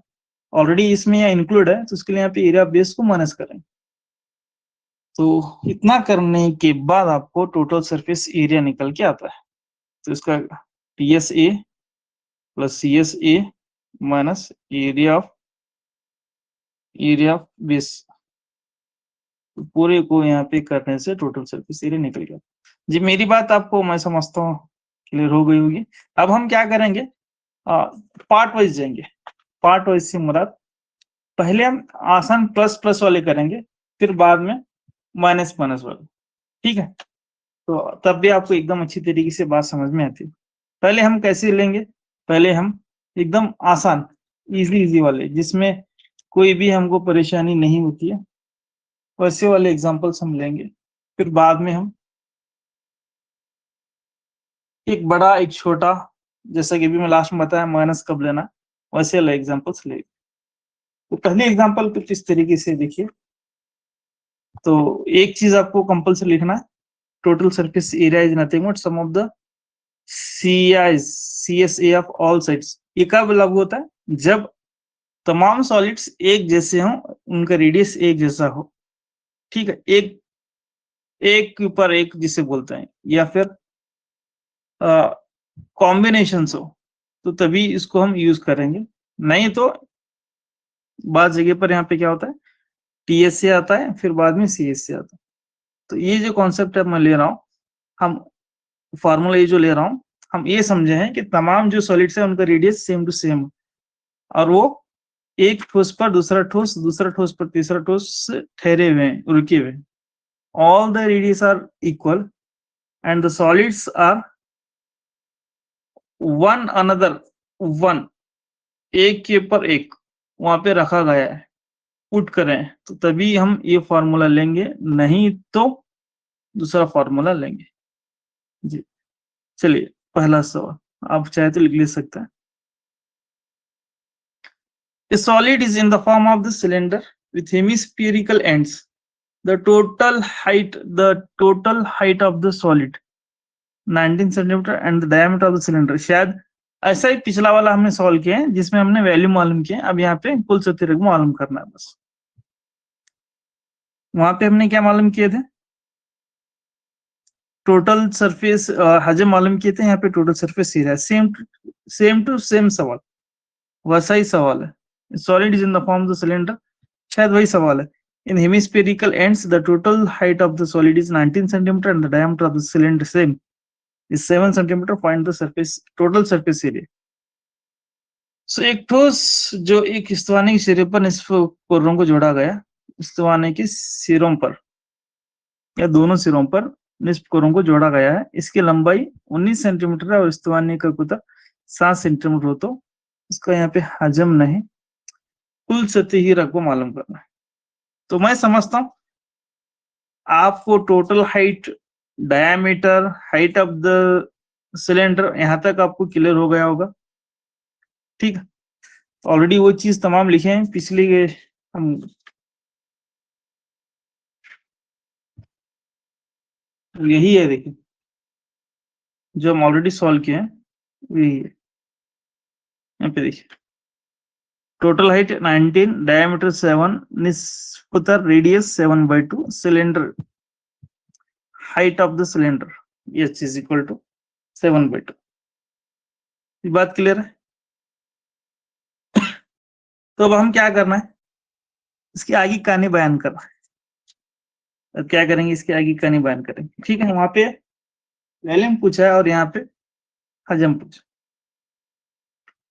ऑलरेडी इसमें यह इंक्लूड है, तो उसके लिए यहाँ पे एरिया ऑफ बेस को माइनस करेंगे। तो इतना करने के बाद आपको टोटल सरफेस एरिया निकल के आता है, तो इसका TSA plus CSA minus area of base, तो पूरे को यहाँ पे करने से टोटल सरफेस एरिया निकल गया। जी मेरी बात आपको मैं समझता हूँ क्लियर हो गई होगी। अब हम क्या करेंगे, पार्ट वाइज जाएंगे। पार्ट वाइज से मुराद, पहले हम आसान प्लस प्लस वाले करेंगे, फिर बाद में माइनस माइनस वाले, ठीक है। तो तब भी आपको एकदम अच्छी तरीके से बात समझ में आती है। पहले हम कैसे लेंगे, पहले हम एकदम आसान इजी वाले, जिसमें कोई भी हमको परेशानी नहीं होती है, वैसे वाले एग्जांपल्स हम लेंगे। फिर बाद में हम एक बड़ा एक छोटा, जैसा कि अभी मैं लास्ट में बताया माइनस कब लेना, वैसे वाले एग्जांपल्स लेंगे। तो पहले एग्जांपल कुछ इस तरीके से देखिए। तो एक चीज आपको कंपल्सरी लिखना है, total surface area is nothing but sum of the CSA of all sides. ये कब लागू होता है, जब तमाम सॉलिड्स एक जैसे हों, उनका रेडियस एक जैसा हो, ठीक है। एक एक के ऊपर एक जिसे बोलते हैं, या फिर कॉम्बिनेशन हो, तो तभी इसको हम यूज करेंगे। नहीं तो बाद जगह पर यहाँ पे क्या होता है, TSA आता है, फिर बाद में CSA आता है। तो ये जो कॉन्सेप्ट है मैं ले रहा हूँ, हम फॉर्मूला ये जो ले रहा हूँ, हम ये समझे हैं कि तमाम जो सॉलिड्स है उनका रेडियस सेम टू सेम, और वो एक ठोस पर दूसरा ठोस, दूसरा ठोस पर तीसरा ठोस ठहरे हुए हैं, रुके हुए। All the radius are equal and the solids are one another one, एक के ऊपर एक वहां पे रखा गया है, पुट करें, तो तभी हम ये फॉर्मूला लेंगे, नहीं तो दूसरा फॉर्मूला लेंगे। जी चलिए, पहला सवाल आप चाहे तो लिख सकते हैं। A solid is in the form of the cylinder with hemispherical ends. The total height of the solid 19 centimetre and the diameter of the cylinder। शायद ऐसा ही पिछला वाला हमने सॉल्व किया है, जिसमें हमने वैल्यू मालूम किया। अब यहाँ पे कुल सतह मालूम करना है बस। वहां पे हमने क्या मालूम किए थे, टोटल सरफेस हजम मालूम किए थे, यहाँ पे total surface area. Same to same सवाल, वैसा ही सवाल है। Solid is in the form of the cylinder, शायद वही सवाल है। In hemispherical ends, the total height of the solid is 19 centimeter and the diameter of the cylinder same is 7 centimeter. Find the surface total surface area. So एक ठोस जो एक स्तवानिक सिरे पर निस्फ कोरों को जोड़ा गया, स्तवानिक के सिरों पर या दोनों सिरों पर निस्फ कोरों को जोड़ा गया है, इसकी लंबाई 19 सेंटीमीटर है और स्तवानिक का कुतर 7 सेंटीमीटर हो, तो इसका यहाँ पे हजम नहीं, कुल सतही रकबा मालूम करना है। तो मैं समझता हूं आपको total height, diameter, height of the cylinder, यहां तक आपको क्लियर हो गया होगा, ठीक है। ऑलरेडी वो चीज तमाम लिखे हैं पिछले के हम। यही है, देखिए जो हम ऑलरेडी सॉल्व किए हैं यही है। यहाँ पे देखिए, टोटल हाइट 19, डायमीटर 7, निस्फुतर radius 7/2, cylinder height of the cylinder h is equal to 7/2। ये बात क्लियर है। तो अब हम क्या करना है, इसकी आगे कहानी बयान करना है। अब क्या करेंगे, इसकी आगे कहानी बयान करेंगे, ठीक है। वहां पे वॉल्यूम पूछा है और यहाँ पे हजम पूछा।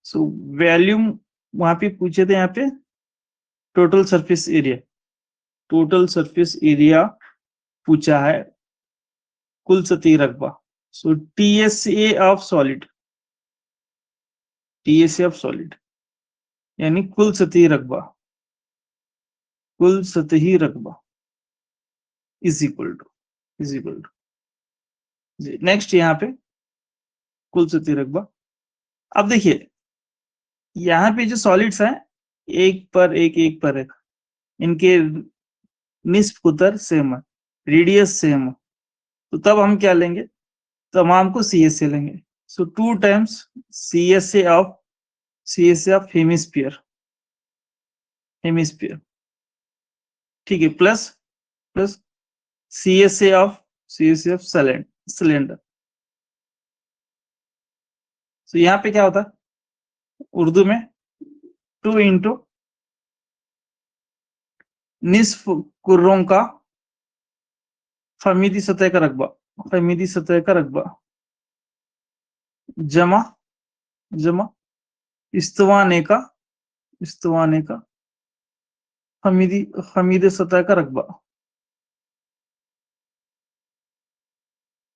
सो वॉल्यूम वहां पे पूछे थे, यहाँ पे total surface area, total surface area पूछा है, कुल सतही रकबा। So TSA of solid, TSA of solid यानी कुल सतही रकबा, कुल सतही रकबा इज इक्वल टू जी। नेक्स्ट यहाँ पे कुल सतही रकबा। अब देखिए यहाँ पे जो सॉलिड्स हैं, एक पर एक, इनके निस्फ कुतर सेम है, रेडियस सेम है, तो तब हम क्या लेंगे, तमाम को CSA लेंगे। सो 2 टाइम्स CSA ऑफ हेमिस्फीयर, ठीक है, प्लस CSA ऑफ सिलेंडर। तो यहाँ पे क्या होता है, उर्दू में 2 इंटू निस्फ कुर्रों का फमीदी सतह का रकबा, हमीदी सतह का रकबा जमा जमा इस्तवाने का हमीदी सतह का रकबा।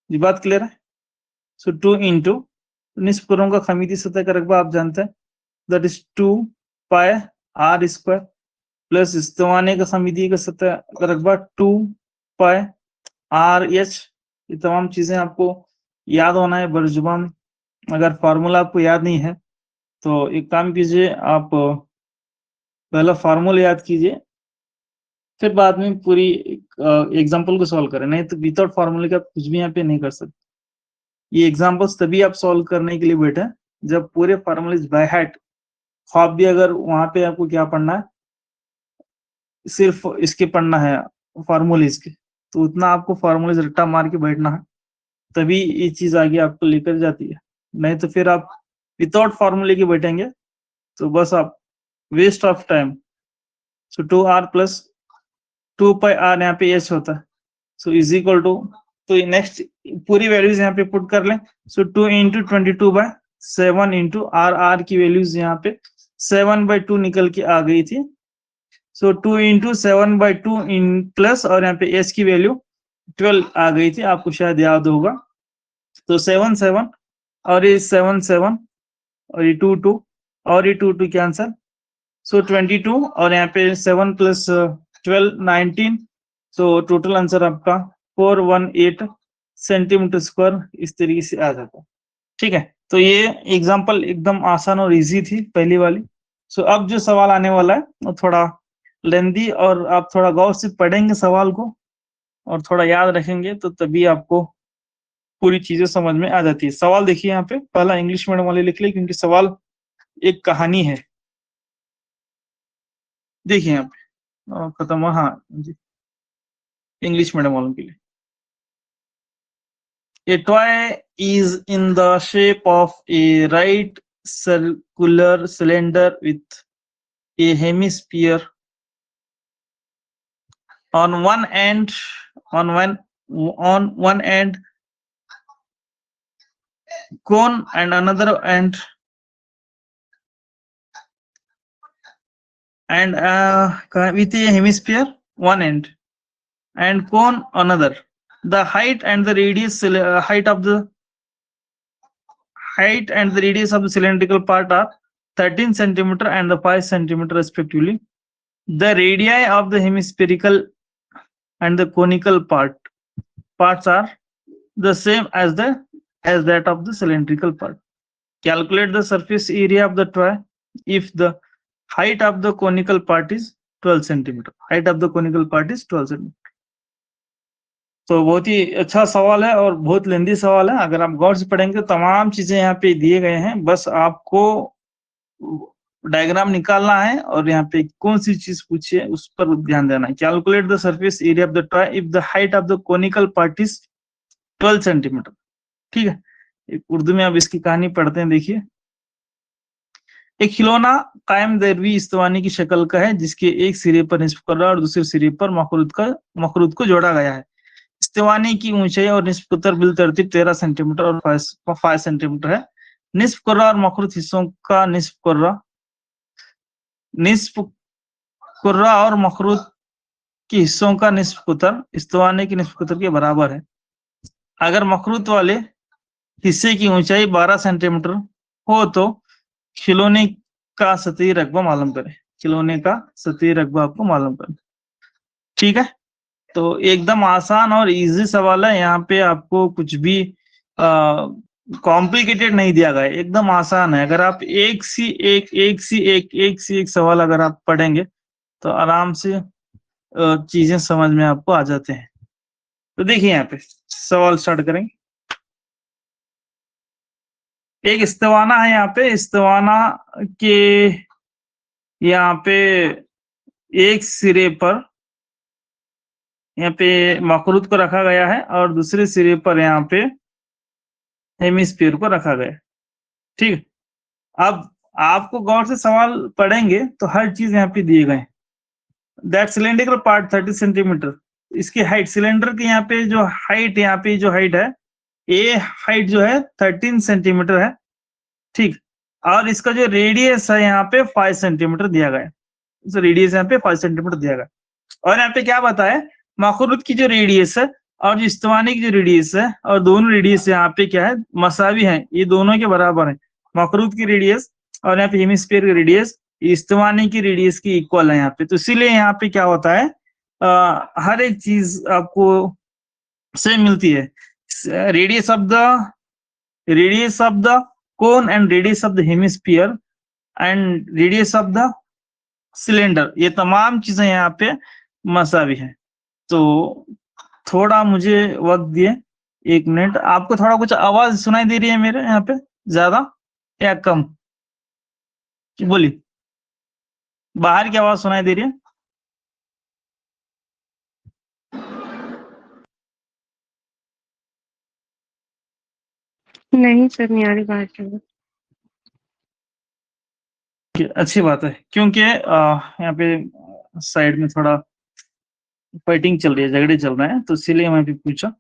ये बात क्लियर है? सो 2 इंटू निस्फ कुर्रों का हमीदी सतह का रकबा आप जानते हैं, that is 2 pi R square plus इस्तवाने का हमीदी का सतह का रकबा 2 पाई आर एच। ये तमाम चीजें आपको याद होना है बरजुबान। अगर फार्मूला आपको याद नहीं है तो एक काम कीजिए, आप पहला फार्मूला याद कीजिए, फिर बाद में पूरी एग्जांपल को सॉल्व करें, नहीं तो विदाउट फार्मूले का कुछ भी यहाँ पे नहीं कर सकते। ये एग्जांपल्स तभी आप सॉल्व करने के लिए बैठे जब पूरे फार्मूले बाय हार्ट। ख्वाब भी अगर वहां पे आपको क्या पढ़ना है, सिर्फ इसके पढ़ना है फार्मूले के, तो उतना आपको फार्मूले रट्टा मार के बैठना है, तभी ये चीज आगे आपको लेकर जाती है। नहीं तो फिर आप विदाउट फार्मूले के बैठेंगे तो बस आप waste of time. So 2r plus 2 pi R यहाँ पे एच होता है, सो इज इक्वल टू, तो नेक्स्ट पूरी वैल्यूज यहाँ पे पुट कर लें। सो 2 इंटू 22/7 इंटू आर की वैल्यूज यहाँ पे 7/2 निकल के आ गई थी। सो 2 इंटू 7/2 इन प्लस और यहाँ पे एच की वैल्यू 12 आ गई थी, आपको शायद याद होगा। तो 7 और ये 7 और ये 2 और ये 2 कैंसल, सो 22 और यहाँ पे 7 प्लस 12 19, सो टोटल आंसर आपका 418 सेंटीमीटर स्क्वायर इस तरीके से आ जाता है। ठीक है, तो ये एग्जांपल एकदम आसान और इजी थी पहली वाली। सो अब जो सवाल आने वाला है वो थोड़ा लेंदी, और आप थोड़ा गौर से पढ़ेंगे सवाल को और थोड़ा याद रखेंगे तो तभी आपको पूरी चीजें समझ में आ जाती है। सवाल देखिए यहाँ पे, पहला इंग्लिश मीडियम वाले लिख ले क्योंकि सवाल एक कहानी है। देखिए यहाँ पे खत्म हुआ, हाँ जी, इंग्लिश मीडियम वालों के लिए। A toy is in the shape of a right circular cylinder with a hemisphere on one end, on one end cone and another end and with a hemisphere one end and cone another. The height and the radius height and the radius of the cylindrical part are 13 centimeter and the 5 centimeter respectively. The radii of the hemispherical and the conical parts are the same as that of the cylindrical part. Calculate the surface area of the toy if the height of the conical part is 12 centimeter. Height of the conical part is 12 centimeter. तो बहुत ही अच्छा सवाल है और बहुत लेंदी सवाल है। अगर आप गौर से पढ़ेंगे तो तमाम चीजें यहाँ पे दिए गए हैं, बस आपको डायग्राम निकालना है और यहाँ पे कौन सी चीज पूछी है उस पर ध्यान देना है। Calculate the surface area of the toy if the height of the conical part is 12 centimetre. ठीक है, उर्दू में अब इसकी कहानी पढ़ते हैं। देखिए, एक खिलौना कायम दरवी इस्तवानी की शक्ल का है जिसके एक सिरे पर निस्फ कुर्रा और दूसरे सिरे पर मखरूत को जोड़ा गया है। इस्तवानी की ऊंचाई और निस्फ कुतर बिल तरतीब 13 सेंटीमीटर और 5 सेंटीमीटर है। निस्फ कुर्रा और मखरूत हिस्सों का निस्फ कुर्रा और मखरूत के हिस्सों का निस्फ कुतर इस्तवानी की निस्फ कुतर के बराबर है। अगर मखरूत वाले हिस्से की ऊंचाई 12 सेंटीमीटर हो तो खिलौने का सतही रकबा मालूम करें। खिलौने का सतही रकबा आपको मालूम करें। ठीक है, तो एकदम आसान और इजी सवाल है। यहाँ पे आपको कुछ भी कॉम्प्लिकेटेड नहीं दिया गया है, एकदम आसान है। अगर आप एक सी एक सवाल अगर आप पढ़ेंगे तो आराम से चीजें समझ में आपको आ जाते हैं। तो देखिए यहाँ पे सवाल स्टार्ट करेंगे। एक इस्तवाना है, यहाँ पे इस्तवाना के यहाँ पे एक सिरे पर यहाँ पे मखरूत को रखा गया है और दूसरे सिरे पर यहाँ पे हेमिस्फीयर को रखा गया है। ठीक है, अब आपको गौर से सवाल पढ़ेंगे तो हर चीज यहाँ पे दिए गए हैं। दैट सिलेंड्रिकल पार्ट 30 सेंटीमीटर इसकी हाइट, सिलेंडर की यहाँ पे जो हाइट, यहाँ पे जो हाइट है, ए हाइट जो है 13 सेंटीमीटर है, ठीक। और इसका जो रेडियस है यहाँ पे 5 सेंटीमीटर दिया गया है, तो रेडियस यहाँ पे 5 सेंटीमीटर दिया गया। और यहाँ पे क्या बताया, मखरूत की जो रेडियस है और जो इस्तवानी की जो रेडियस है, और दोनों रेडियस यहाँ पे क्या है, मसावी है, ये दोनों के बराबर है। मखरूत की रेडियस और यहाँ पे हेमिस्फीयर की रेडियस इस्तवानी की रेडियस की इक्वल है यहाँ पे। तो इसीलिए यहाँ पे क्या होता है, हर एक चीज आपको सेम मिलती है। Radius of the cone and radius of the hemisphere and radius of the cylinder, ये तमाम चीजें यहाँ पे मसावी है। तो थोड़ा मुझे वक्त दिए, 1 मिनट। आपको थोड़ा कुछ आवाज सुनाई दे रही है मेरे यहाँ पे, ज्यादा या कम? बोलिए, बाहर की आवाज सुनाई दे रही है? नहीं सर, नहीं आ रही बाहर की आवाज। अच्छी बात है, क्योंकि यहाँ पे साइड में थोड़ा फाइटिंग चल रही है, झगड़े चल रहे हैं, तो इसीलिए मैं भी पूछा।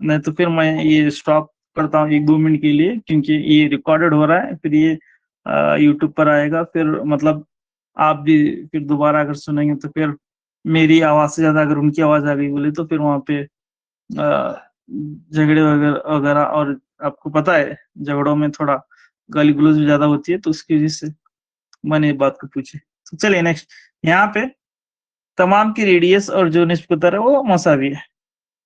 नहीं तो फिर मैं ये स्टॉप करता हूँ 1-2 मिनट के लिए, क्योंकि ये रिकॉर्डेड हो रहा है, फिर ये यूट्यूब पर आएगा, फिर मतलब आप भी फिर दोबारा अगर सुनेंगे तो फिर मेरी आवाज से ज्यादा अगर उनकी आवाज आ गई बोले तो फिर वहाँ पे झगड़े वगैरह वगैरह, और आपको पता है झगड़ों में थोड़ा गाली गलौज भी ज्यादा होती है, तो उसकी वजह से मैंने ये बात को पूछी। तो चलिए नेक्स्ट, यहाँ पे तमाम की रेडियस और जो निस्बत है वो मसावी है।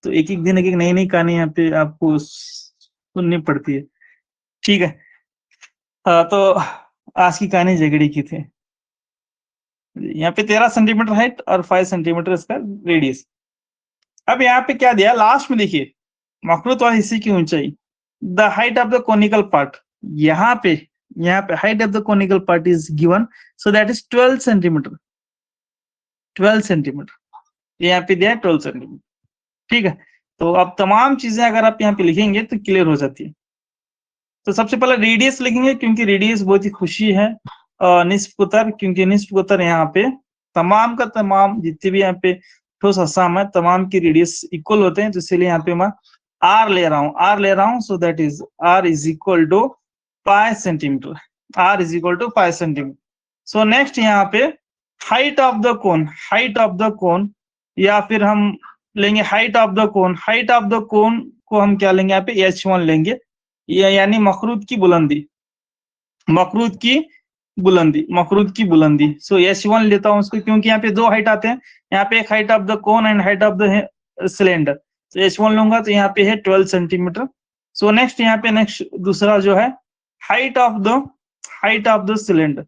तो एक एक दिन एक एक नई नई कहानी यहाँ पे आपको सुननी पड़ती है, ठीक है। तो आज की कहानी झगड़े की थी। यहाँ पे 13 सेंटीमीटर हाइट और 5 सेंटीमीटर इसका रेडियस। अब यहाँ पे क्या दिया लास्ट में, देखिए मखरूत वाले हिस्से की ऊंचाई, the height of the conical part, यहाँ पे height of the conical part is given, so that is 12 centimetre. 12 centimetre यहाँ पे दिया है, 12 सेंटीमीटर, ठीक है। तो अब तमाम चीजें अगर आप यहाँ पे लिखेंगे तो क्लियर हो जाती है। तो सबसे पहले रेडियस लिखेंगे, क्योंकि रेडियस बहुत ही खुशी है। निस्फ कुतर, क्योंकि निस्फ कुतर यहाँ पे तमाम का तमाम जितने भी यहाँ पे ठोस असाम है, तमाम की रेडियस इक्वल होते हैं, तो इसलिए यहाँ पे मैं आर ले रहा हूँ, so that is R is equal to 5 centimetre. R is equal to 5 centimetre. So next यहाँ पे हाइट ऑफ द कोन, या फिर हम लेंगे height of the cone. Height of the कोन को हम क्या लेंगे, यहाँ पे H1 लेंगे, यानी मखरूत की बुलंदी। सो H1 लेता हूं उसको, क्योंकि यहाँ पे 2 हाइट आते हैं, यहाँ पे एक height of the cone and height of the cylinder. तो H1 लूंगा तो यहाँ पे है 12 सेंटीमीटर। सो नेक्स्ट यहाँ पे दूसरा जो है हाइट ऑफ द सिलेंडर।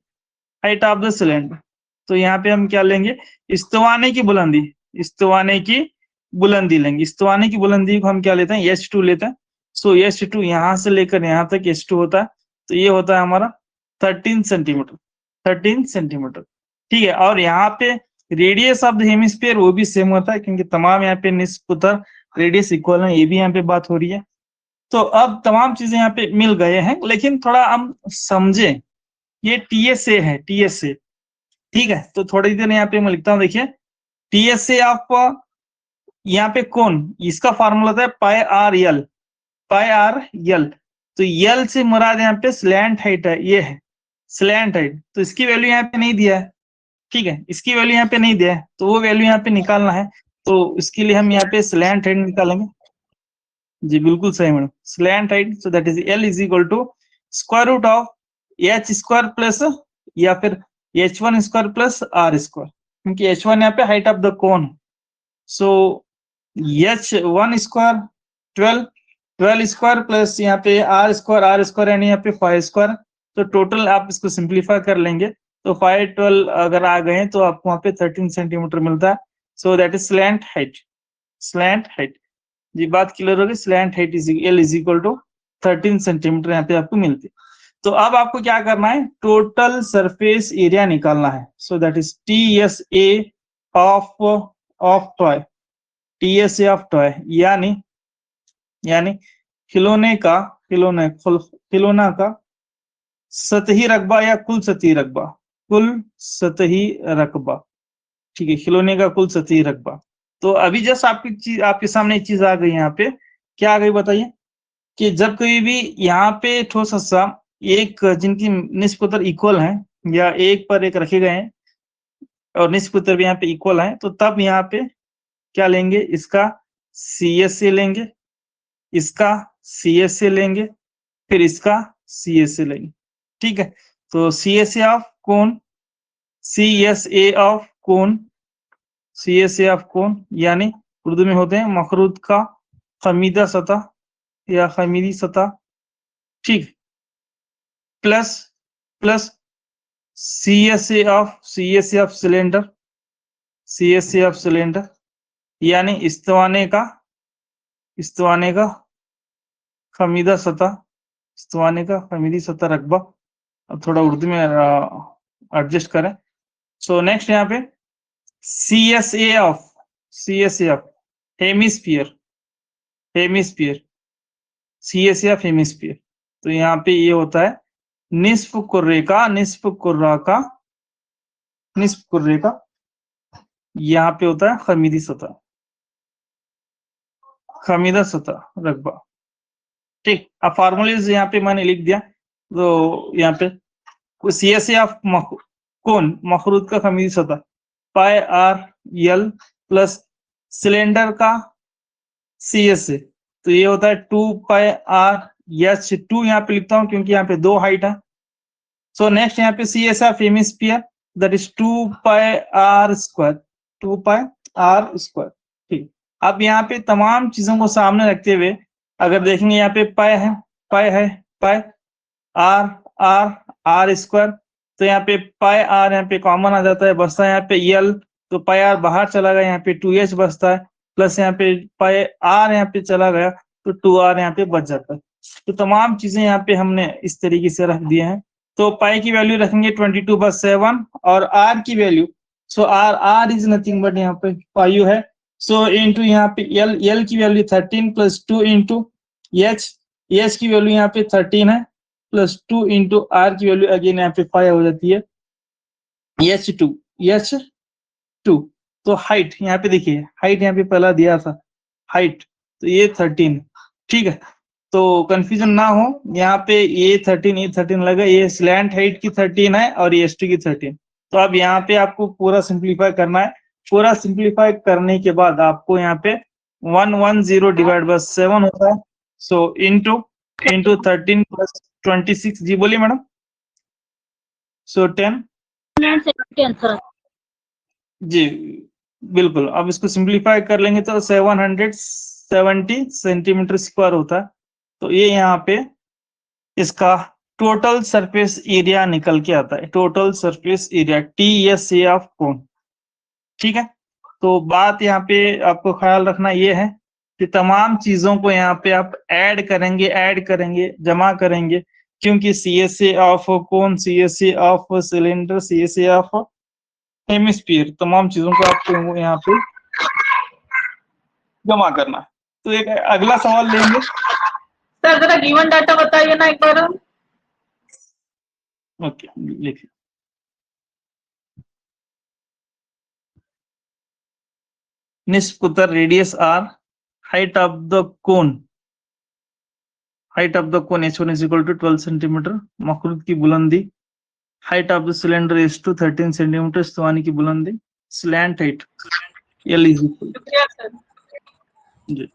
तो यहाँ पे हम क्या लेंगे, इस्तवाने की बुलंदी लेंगे। इस्तवाने की बुलंदी को हम क्या लेते हैं, H2 लेते हैं। सो H2 यहाँ से लेकर यहाँ तक H2 होता है, तो ये होता है हमारा 13 सेंटीमीटर, ठीक है। और यहाँ पे रेडियस ऑफ द हेमिस्फीयर वो भी सेम होता है, क्योंकि तमाम यहाँ पे निस्फ उतर रेडियस इक्वल है, ये भी यहाँ पे बात हो रही है। तो अब तमाम चीजें यहाँ पे मिल गए हैं, लेकिन थोड़ा हम समझे, ये TSA है, TSA, ठीक है। तो थोड़ी देर यहाँ पे मैं लिखता हूँ, देखिए TSA ऑफ यहाँ पे कौन, इसका फॉर्मूला होता है पाई आर यल। तो यल से मुराद यहाँ पे स्लैंट हाइट है, ये है स्लैंट हाइट। तो इसकी वैल्यू यहाँ पे नहीं दिया है, ठीक है, इसकी वैल्यू यहाँ पे नहीं दिया है, तो वो वैल्यू यहाँ पे निकालना है। तो इसके लिए हम यहाँ पे स्लैंट हाइट निकालेंगे। जी बिल्कुल सही madam, slant height. So that is L is equal to square root of H square plus या फिर H1 square plus R square, क्योंकि H1 यहाँ पे height of the cone. So H1 square 12 square plus यहाँ पे R square यानी यहाँ पे 5 स्क्वायर। तो टोटल आप इसको सिंप्लीफाई कर लेंगे तो 5 12 अगर आ गए तो आपको वहाँ पे 13 सेंटीमीटर मिलता है। So that is slant height. जी बात क्लियर होगी, slant height is L is equal to 13 centimetre यहाँ पे आपको मिलती है। तो अब आपको क्या करना है, टोटल सरफेस एरिया निकालना है। So that is TSA of toy, TSA of toy यानी खिलौना का सतही रकबा या कुल सतही रकबा, ठीक है, खिलौने का कुल सतही रकबा। तो अभी जस्ट आपके सामने एक चीज आ गई यहाँ पे, क्या आ गई बताइए, कि जब कभी भी यहाँ पे ठोस हिस्सा एक जिनकी निष्प उत्तर इक्वल है या एक पर एक रखे गए हैं और निष्प उत्तर भी यहाँ पे इक्वल है, तो तब यहाँ पे क्या लेंगे, इसका CSA लेंगे, इसका CSA लेंगे, फिर इसका CSA लेंगे। ठीक है, तो CSA ऑफ कोण, CSA ऑफ कोण, CSA ऑफ कोण यानी उर्दू में होते हैं मखरूद का खमीदा सतह या खमीदी सतह, ठीक, plus plus CSA of cylinder, CSA of cylinder यानी इस्तवाने का खमीदा सतह, इस्तवाने का खमीदी सतह रकबा। अब थोड़ा उर्दू में एडजस्ट करें। सो नेक्स्ट यहाँ पे CSA of hemisphere, CSA of hemisphere, तो यहाँ पे ये होता है निस्फ कुर्रे का यहाँ पे होता है खमीदी सतह, खमीदा सतह रकबा। ठीक, अब फार्मूलेज यहाँ पे मैंने लिख दिया, तो यहाँ पे CSA ऑफ कोण मखरूद का खमीदी सतह पाई आर एल प्लस सिलेंडर का CSA, तो ये होता है 2 पाई आर H2, यहाँ पे लिखता हूँ क्योंकि यहाँ पे 2 हाइट है। सो नेक्स्ट यहाँ पे CSA of hemisphere that is 2 pi R square. ठीक, अब यहाँ पे तमाम चीजों को सामने रखते हुए अगर देखेंगे यहाँ पे पाई आर स्क्वायर, तो यहाँ पे पाई आर यहाँ पे कॉमन आ जाता है, बचता है यहाँ पे यल, तो पाई आर बाहर चला गया, यहाँ पे 2h बचता है, प्लस यहाँ पे पाई आर यहाँ पे चला गया तो 2r यहाँ पे बच जाता है। तो तमाम चीजें यहाँ पे हमने इस तरीके से रख दिए हैं। तो पाई की वैल्यू रखेंगे 22/7 और आर की value, so R is nothing but यहाँ पे पाई है, सो इनटू यहाँ पे यल की वैल्यू 13 प्लस 2 इंटू एच की वैल्यू यहाँ पे 13 है प्लस 2 इंटू आर की वैल्यू अगेन यहाँ पे 5 हो जाती है H2। तो हाइट यहाँ पे देखिए, हाइट यहाँ पे पहला दिया था हाइट, तो ये 13, ठीक है, तो कंफ्यूजन ना हो, यहाँ पे ये 13 लगा, ये स्लैंट हाइट की 13 है और ये H2 की 13। तो अब यहाँ पे आपको पूरा सिंप्लीफाई करना है, पूरा सिंप्लीफाई करने के बाद आपको यहाँ पे 110 डिवाइड बाय 7 होता है, सो इंटू 13 प्लस 26, जी बोलिए मैडम, सो 10 जी बिल्कुल। अब इसको सिंप्लीफाई कर लेंगे तो 770 सेंटीमीटर स्क्वायर होता है, तो ये यहाँ पे इसका टोटल सरफेस एरिया निकल के आता है, total surface area TSA of cone. ठीक है, तो बात यहाँ पे आपको ख्याल रखना ये है कि तमाम चीजों को यहाँ पे आप ऐड करेंगे जमा करेंगे, क्योंकि CSA of cone, CSA of cylinder, CSA of hemisphere, तमाम चीजों को आपको यहाँ पे जमा करना है। तो एक अगला सवाल लेंगे। सर जरा गिवन डाटा बताइए ना एक बार। ओके, लिखिए। निस्फ उत्तर radius R, height of the cone H1 is equal to 12 centimetre, मखरूद की बुलंदी, height of the cylinder H2 13 centimetre, स्तवानी की बुलंदी, slant height L is equal जी।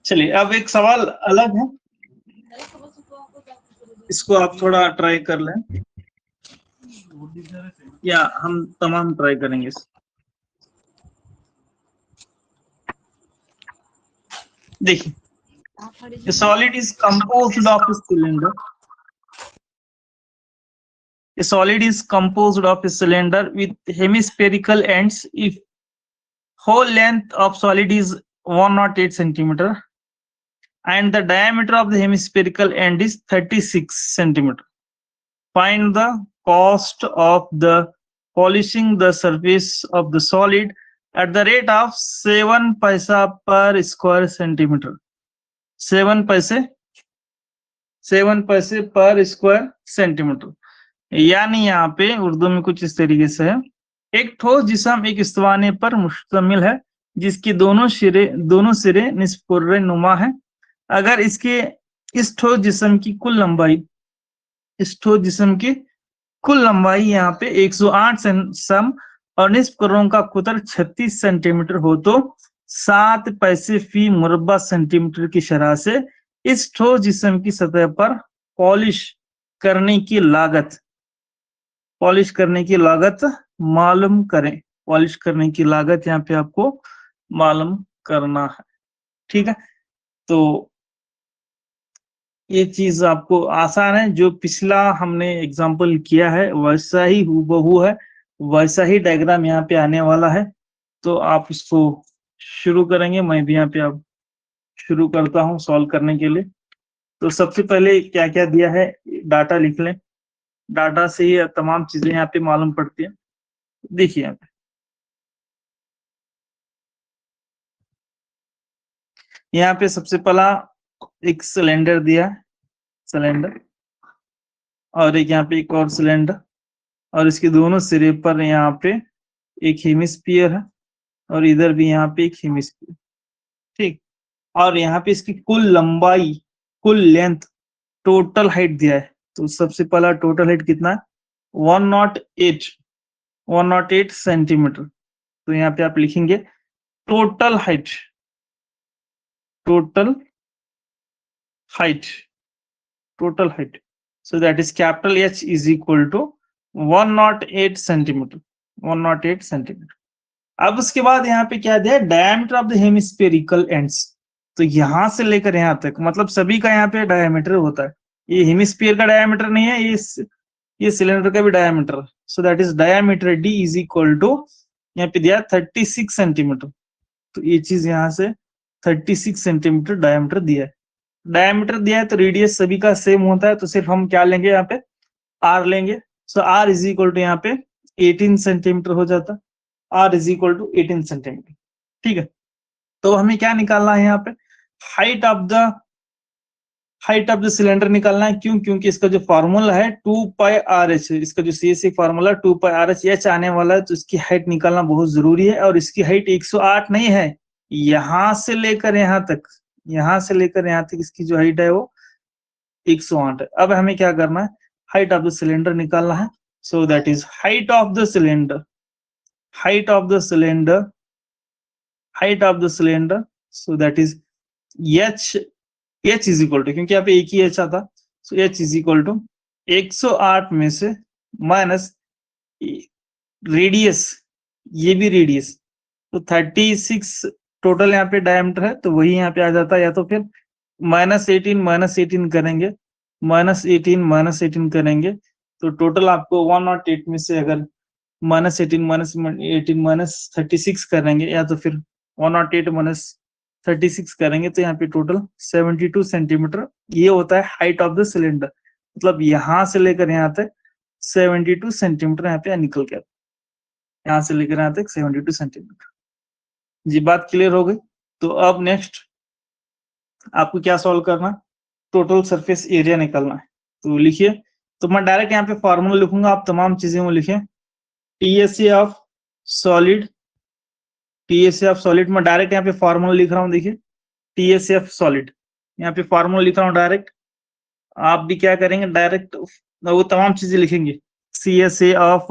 चलिए अब एक सवाल अलग है, इसको आप थोड़ा ट्राई कर लें या हम तमाम ट्राई करेंगे। देखिए, a solid is composed of a cylinder. A solid is composed of a cylinder with hemispherical ends if whole length of solid is 108 centimeter and the diameter of the hemispherical end is 36 centimeter. Find the cost of the polishing the surface of the solid at the rate of 7 पैसा per square centimeter. 7 पैसे पर square centimetre, यानी यहाँ पे उर्दू में कुछ इस तरीके से है, एक ठोस जिस्म एक स्तवाने पर मुश्तमिल है जिसकी दोनों सिरे निस्फुर्रे नुमा है। अगर इसके इस ठोस जिस्म की कुल लंबाई यहाँ पे 108 सम और निस्फुर्रों का कुतर 36 सेंटीमीटर हो तो 7 पैसे फी मुरब्बा सेंटीमीटर की शरह से इस ठोस जिस्म की सतह पर पॉलिश करने की लागत मालूम करें। पॉलिश करने की लागत यहाँ पे आपको मालूम करना है। ठीक है, तो ये चीज आपको आसान है, जो पिछला हमने एग्जांपल किया है वैसा ही हूबहू है, वैसा ही डायग्राम यहाँ पे आने वाला है। तो आप इसको शुरू करेंगे, मैं भी यहाँ पे अब शुरू करता हूँ सॉल्व करने के लिए। तो सबसे पहले क्या क्या दिया है डाटा लिख लें, डाटा से ही तमाम चीजें यहाँ पे मालूम पड़ती है। देखिए यहाँ पे सबसे पहला एक सिलेंडर दिया है, सिलेंडर, और एक यहाँ पे एक और सिलेंडर, और इसके दोनों सिरे पर यहाँ पे एक हेमिस्फीयर है और इधर भी यहाँ पे एक हेमिस्फीयर। ठीक, और यहाँ पे इसकी कुल लंबाई, कुल लेंथ, टोटल हाइट दिया है। तो सबसे पहला टोटल हाइट कितना है 108 सेंटीमीटर। तो यहाँ पे आप लिखेंगे total height so that is capital H is equal to 108 centimetre. अब उसके बाद यहाँ पे क्या दिया, diameter of the hemispherical ends. तो यहाँ से लेकर यहाँ तक, मतलब सभी का यहाँ पे डायमीटर होता है। ये हेमिस्फीयर का डायमीटर नहीं है, ये सिलेंडर का भी diameter. So that is diameter D is equal to, यहाँ पे दिया 36 सेंटीमीटर। तो ये चीज यहाँ से 36 सेंटीमीटर डायमीटर दिया है। डायमीटर दिया है तो रेडियस सभी का सेम होता है, तो सिर्फ हम क्या लेंगे यहाँ पे R लेंगे। So R is equal to यहाँ पे 18 सेंटीमीटर हो जाता है, R is equal to 18 centimetre. ठीक है, तो हमें क्या निकालना है यहाँ पे, हाइट ऑफ द सिलेंडर निकालना है। क्यों? क्योंकि इसका जो फॉर्मूला है 2πRh है, इसका जो CSC फॉर्मूला 2πRh H आने वाला है, तो इसकी हाइट निकालना बहुत जरूरी है। और इसकी हाइट 108 नहीं है, यहां से लेकर यहाँ तक इसकी जो हाइट है वो 108 है। अब हमें क्या करना है, हाइट ऑफ द सिलेंडर निकालना है। So that is height of the cylinder so that is H is equal to, क्योंकि यहाँ पे एक ही H आता, so H is equal to 108 में से माइनस रेडियस, ये भी रेडियस, तो 36 टोटल यहाँ पे डायमीटर है, तो वही यहाँ पे आ जाता है। या तो फिर -18 करेंगे, -18 करेंगे तो टोटल आपको 108 में से अगर -18 -36 करेंगे, या तो फिर 108 -36 करेंगे, तो यहाँ पे टोटल 72 सेंटीमीटर ये होता है हाइट ऑफ द सिलेंडर। मतलब यहां से लेकर यहाँ तक 72 सेंटीमीटर यहाँ पे निकल गया, यहाँ से लेकर यहाँ तक 72 सेंटीमीटर। जी, बात क्लियर हो गई। तो अब नेक्स्ट आपको क्या सॉल्व करना, टोटल सरफेस एरिया निकालना है। तो लिखिए, तो मैं डायरेक्ट यहाँ पे फॉर्मूला लिखूंगा, आप तमाम चीजें वो लिखें। TSA ऑफ सॉलिड मैं डायरेक्ट यहाँ पे फॉर्मूला लिख रहा हूँ। देखिए, TSA ऑफ सॉलिड यहाँ पे फॉर्मूला लिख रहा हूँ डायरेक्ट। आप भी क्या करेंगे, डायरेक्ट वो तमाम चीजें लिखेंगे। CSA of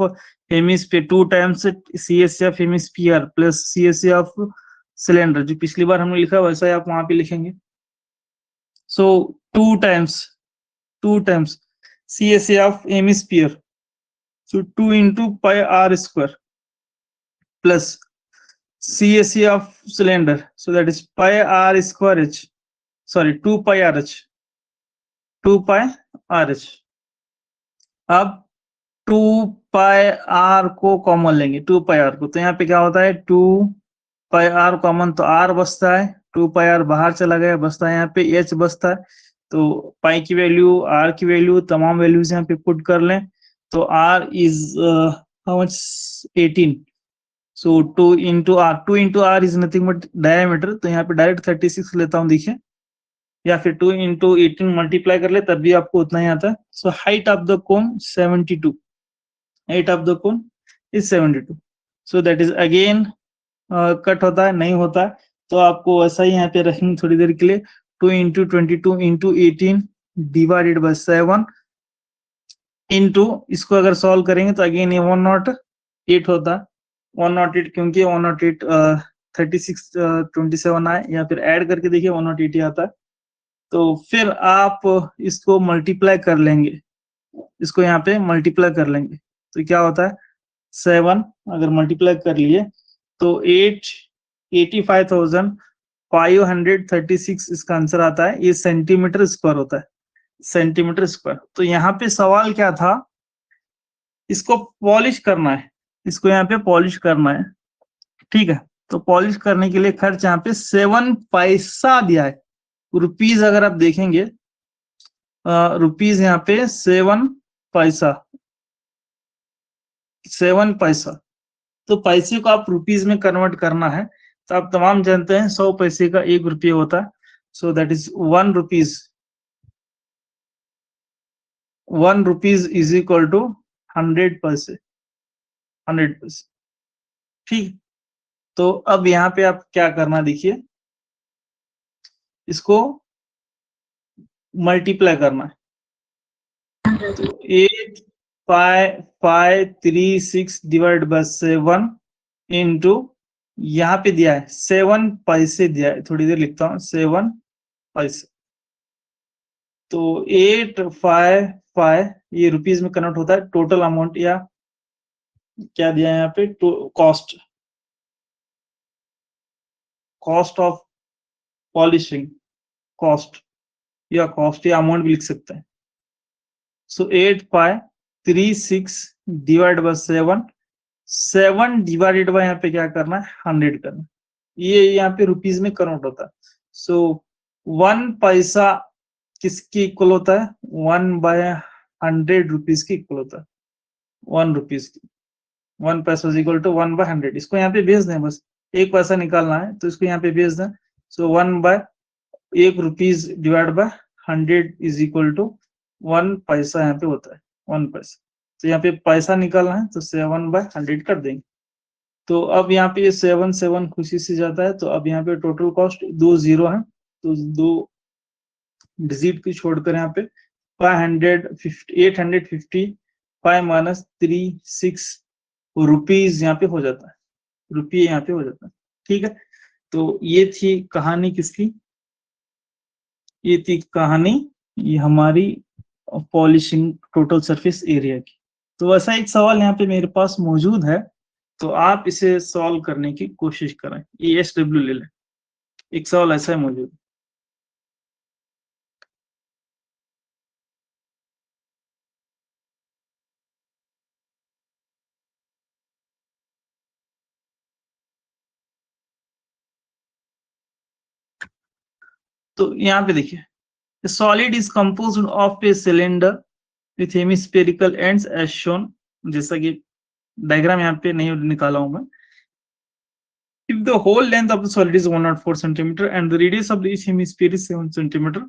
hemisphere 2 times CSA of hemisphere plus CSA of cylinder, जो पिछली बार हमने लिखा वैसा ही आप वहां पे लिखेंगे। सो 2 times CSA of hemisphere, so 2 into πr² plus CSA of cylinder, so that is πr²h, sorry 2πRh। अब 2πr को कॉमन लेंगे, 2πr को, तो यहाँ पे क्या होता है 2πr कॉमन, तो r बचता है, 2πr बाहर चला गया, बचता है यहाँ पे h बचता है। तो पाई की वैल्यू, r की वैल्यू, तमाम वैल्यूज यहाँ पे पुट कर लें। तो r is how much 18, so 2 into r is nothing but diameter, तो यहाँ पे डायरेक्ट 36 लेता हूँ, देखिए, या फिर 2 into 18 मल्टीप्लाई कर ले तब भी आपको उतना ही आता है। So height of the cone 72, height of the cone is 72। So that is again cut होता है, नहीं होता है, तो आपको ऐसा ही यहाँ पे रखेंगे थोड़ी देर के लिए। 2 into 22 into 18 divided by 7 into, इसको अगर सॉल्व करेंगे तो अगेन ये 108 होता है। 108 क्योंकि 108 36 27 आए, या फिर ऐड करके देखिए 180 आता है। तो फिर आप इसको मल्टीप्लाई कर लेंगे, इसको यहाँ पे मल्टीप्लाई कर लेंगे तो क्या होता है 7, अगर मल्टीप्लाई कर लिए तो 85,536 इसका आंसर आता है। ये सेंटीमीटर स्क्वायर होता है, सेंटीमीटर स्क्वायर। तो यहाँ पे सवाल क्या था, इसको पॉलिश करना है, इसको यहाँ पे पॉलिश करना है, ठीक है। तो पॉलिश करने के लिए खर्च यहाँ पे 7 पैसा दिया है, रुपीज अगर आप देखेंगे रुपीज यहाँ पे 7 पैसा, 7 पैसा। तो पैसे को आप रुपीज में कन्वर्ट करना है, तो आप तमाम जानते हैं 100 पैसे का 1 रुपये होता है। So that is 1 rupees, 1 rupees is equal to 100 paise, 100 पैसे, ठीक। तो अब यहाँ पे आप क्या करना, देखिए इसको मल्टीप्लाई करना है। तो 8536 डिवाइड बाय 7 इंटू, यहाँ पे दिया है 7 पैसे दिया है, थोड़ी देर लिखता हूँ 7 पैसे। तो 855 ये रुपीज में कन्वर्ट होता है, टोटल अमाउंट या क्या दिया है यहाँ पे, cost, cost of polishing, cost या कॉस्ट या अमाउंट भी लिख सकते हैं। सो 8536 डिवाइड बाय 7, 7 डिवाइडेड बाय यहाँ पे क्या करना है 100 करना है, ये यहाँ पे रुपीज में कन्वर्ट होता है। सो 1 पैसा किसकी इक्वल होता है, 1/100 रुपीज की इक्वल होता है, 1 रुपीज की, 1 पैसा इज इक्वल टू 1/100। इसको यहाँ पे भेज दें, बस 1 पैसा निकालना है तो इसको यहाँ पे भेज दें। So 1 rupees divide by 100 is equal to 1 paisa यहाँ पे होता है, 1 पैसा। तो यहाँ पे पैसा निकालना है तो 7/100 कर देंगे। तो अब यहाँ पे 7 7 खुशी से जाता है, तो अब यहाँ पे टोटल कॉस्ट 2 0 है, तो 2 डिजिट की छोड़कर यहाँ पे 855 माइनस 36 रुपीज यहाँ पे हो जाता है, रुपये यहाँ पे हो जाता है, ठीक है। तो ये थी कहानी किसकी, ये थी कहानी ये हमारी पॉलिशिंग टोटल सरफेस एरिया की। तो वैसा एक सवाल यहाँ पे मेरे पास मौजूद है, तो आप इसे सॉल्व करने की कोशिश करें। ये SW ले लें, एक सवाल ऐसा है मौजूद। तो यहाँ पे देखिए, solid is composed of a cylinder with hemispherical ends as shown, जैसा कि डायग्राम यहाँ पे नहीं निकाला हूं मैं। If the whole length of the solid is 104 centimeter and the radius of each hemisphere is 7 centimeter,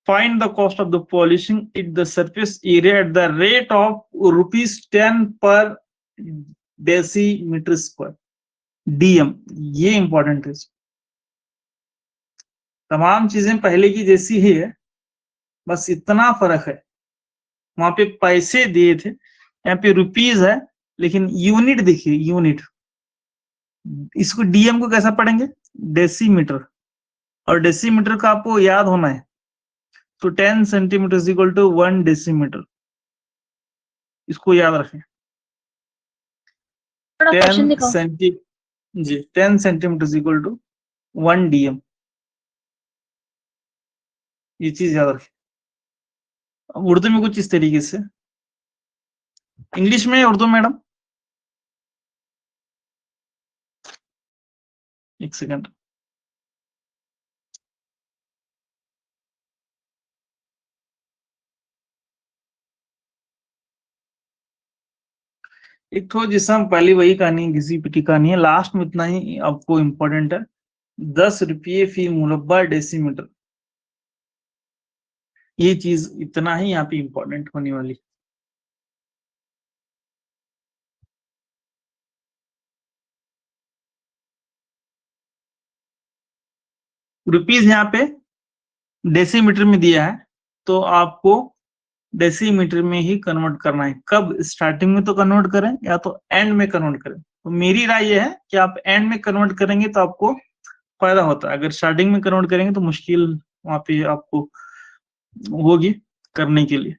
find the cost of the polishing at the surface area at the rate of ₹10 per decimeter square DM। ये important है, तमाम चीजें पहले की जैसी ही है, बस इतना फर्क है, वहां पे पैसे दिए थे, यहाँ पे रुपीज है, लेकिन यूनिट देखिए, यूनिट। इसको DM को कैसा पढ़ेंगे, डेसीमीटर, और डेसीमीटर का आपको याद होना है, तो 10 centimetre is equal to 1 decimetre, इसको याद रखें। 10 centimetre is equal to 1 DM, ये चीज याद रखें। उर्दू में कुछ इस तरीके से, इंग्लिश में उर्दू मैडम, एक सेकंड। एक तो जिससे हम पहले वही कहानी, घिसी पिटी कहानी है, लास्ट में इतना ही आपको इंपॉर्टेंट है, 10 रुपये फी मुरब्बा डेसीमीटर, ये चीज इतना ही यहाँ पे इंपॉर्टेंट होने वाली। रुपीज यहाँ पे डेसीमीटर में दिया है, तो आपको डेसीमीटर में ही कन्वर्ट करना है। कब? स्टार्टिंग में तो कन्वर्ट करें या तो एंड में कन्वर्ट करें। तो मेरी राय ये है कि आप एंड में कन्वर्ट करेंगे तो आपको फायदा होता है। अगर स्टार्टिंग में कन्वर्ट करेंगे तो मुश्किल वहां पे आपको होगी करने के लिए।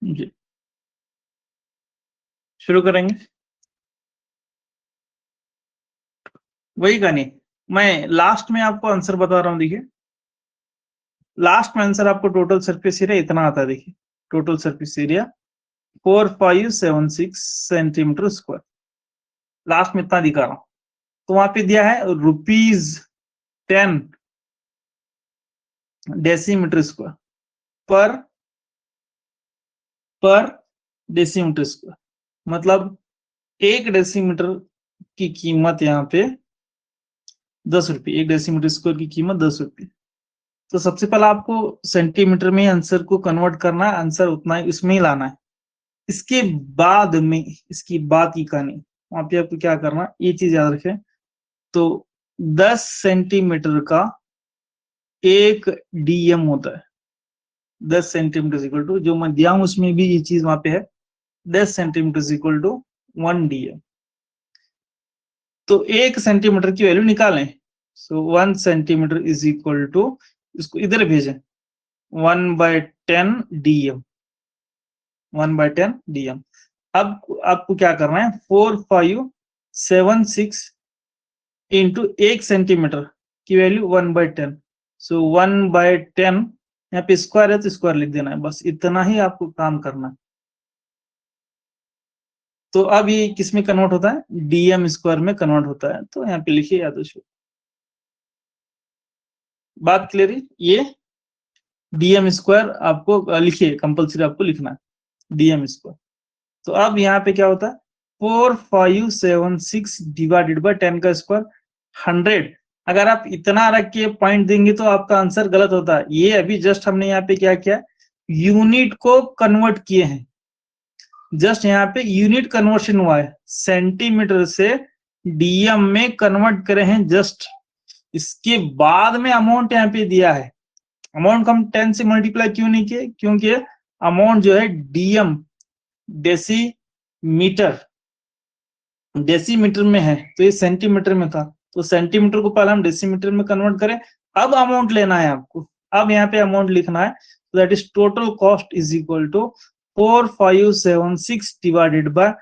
जी, शुरू करेंगे। वही कहानी, मैं लास्ट में आपको आंसर बता रहा हूँ। देखिए लास्ट में आंसर आपको टोटल सरफेस एरिया इतना आता है। देखिए total surface area 4576 centimetre square, last में इतना दिखा रहा हूं। तो वहां पे दिया है ₹10 डेसीमीटर स्क्वायर पर डेसीमीटर स्क्वायर, मतलब 1 डेसीमीटर की कीमत यहाँ पे 10 रुपये। 1 डेसीमीटर स्क्वायर की कीमत 10 रुपये। तो सबसे पहले आपको सेंटीमीटर में आंसर को कन्वर्ट करना है, आंसर उतना ही इसमें ही लाना है। इसके बाद में इसकी बात की कहानी, वहां पे आपको क्या करना, ये चीज याद रखें। तो 10 सेंटीमीटर का 1 डीएम होता है। 10 सेंटीमीटर इक्वल टू, जो मैं दिया हूं उसमें भी ये चीज वहां पे है, 10 सेंटीमीटर इक्वल टू 1 डीएम। तो 1 सेंटीमीटर की वैल्यू निकालें। सो 1 सेंटीमीटर इज इक्वल टू, इसको इधर भेजें, 1/10 डीएम, 1/10 डीएम। अब आपको क्या करना है, 4576 इंटू 1 सेंटीमीटर की वैल्यू 1/10। सो 1/10 यहाँ पे स्क्वायर है तो स्क्वायर लिख देना है, बस इतना ही आपको काम करना है। तो अब ये किस में कन्वर्ट होता है, डीएम स्क्वायर में कन्वर्ट होता है। तो यहाँ पे लिखिए या तो बात क्लियर है। ये डीएम स्क्वायर आपको लिखिए, कंपल्सरी आपको लिखना है डीएम स्क्वायर। तो अब यहाँ पे क्या होता है, 4576 डिवाइडेड बाय 10 का स्क्वायर 100। अगर आप इतना रख के पॉइंट देंगे तो आपका आंसर गलत होता है। ये अभी जस्ट हमने यहाँ पे क्या किया, यूनिट को कन्वर्ट किए हैं। जस्ट यहाँ पे यूनिट कन्वर्शन हुआ है, सेंटीमीटर से डीएम में कन्वर्ट करे हैं जस्ट। इसके बाद में अमाउंट यहाँ पे दिया है। अमाउंट को हम 10 से मल्टीप्लाई क्यों नहीं किए, क्योंकि अमाउंट जो है डीएम डेसीमीटर में है, तो ये सेंटीमीटर में था। तो सेंटीमीटर को पहले हम डेसीमीटर में कन्वर्ट करें। अब अमाउंट लेना है आपको, अब यहाँ पे अमाउंट लिखना है। That is total cost is equal to 4576 divided by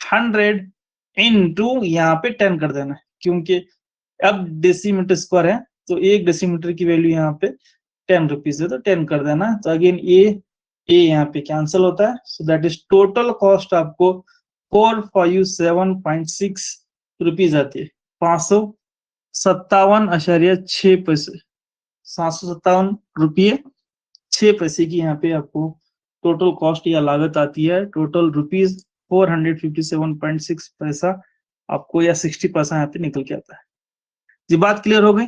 100 into यहाँ पे 10 कर देना है, क्योंकि अब डेसीमीटर स्क्वायर है तो 1 डेसीमीटर की वैल्यू यहाँ पे 10 रुपीज है, तो 10 कर देना है। तो अगेन ए यहाँ पे कैंसिल होता है। So that is total cost आपको 457.6 रुपीज आती है, 557.6 पैसे, 757 रुपये 6 पैसे की यहाँ पे आपको टोटल कॉस्ट या लागत आती है। टोटल रुपीज 457.6 पैसा आपको, या 60 पैसा यहाँ पे निकल के आता है। जी बात क्लियर हो गई।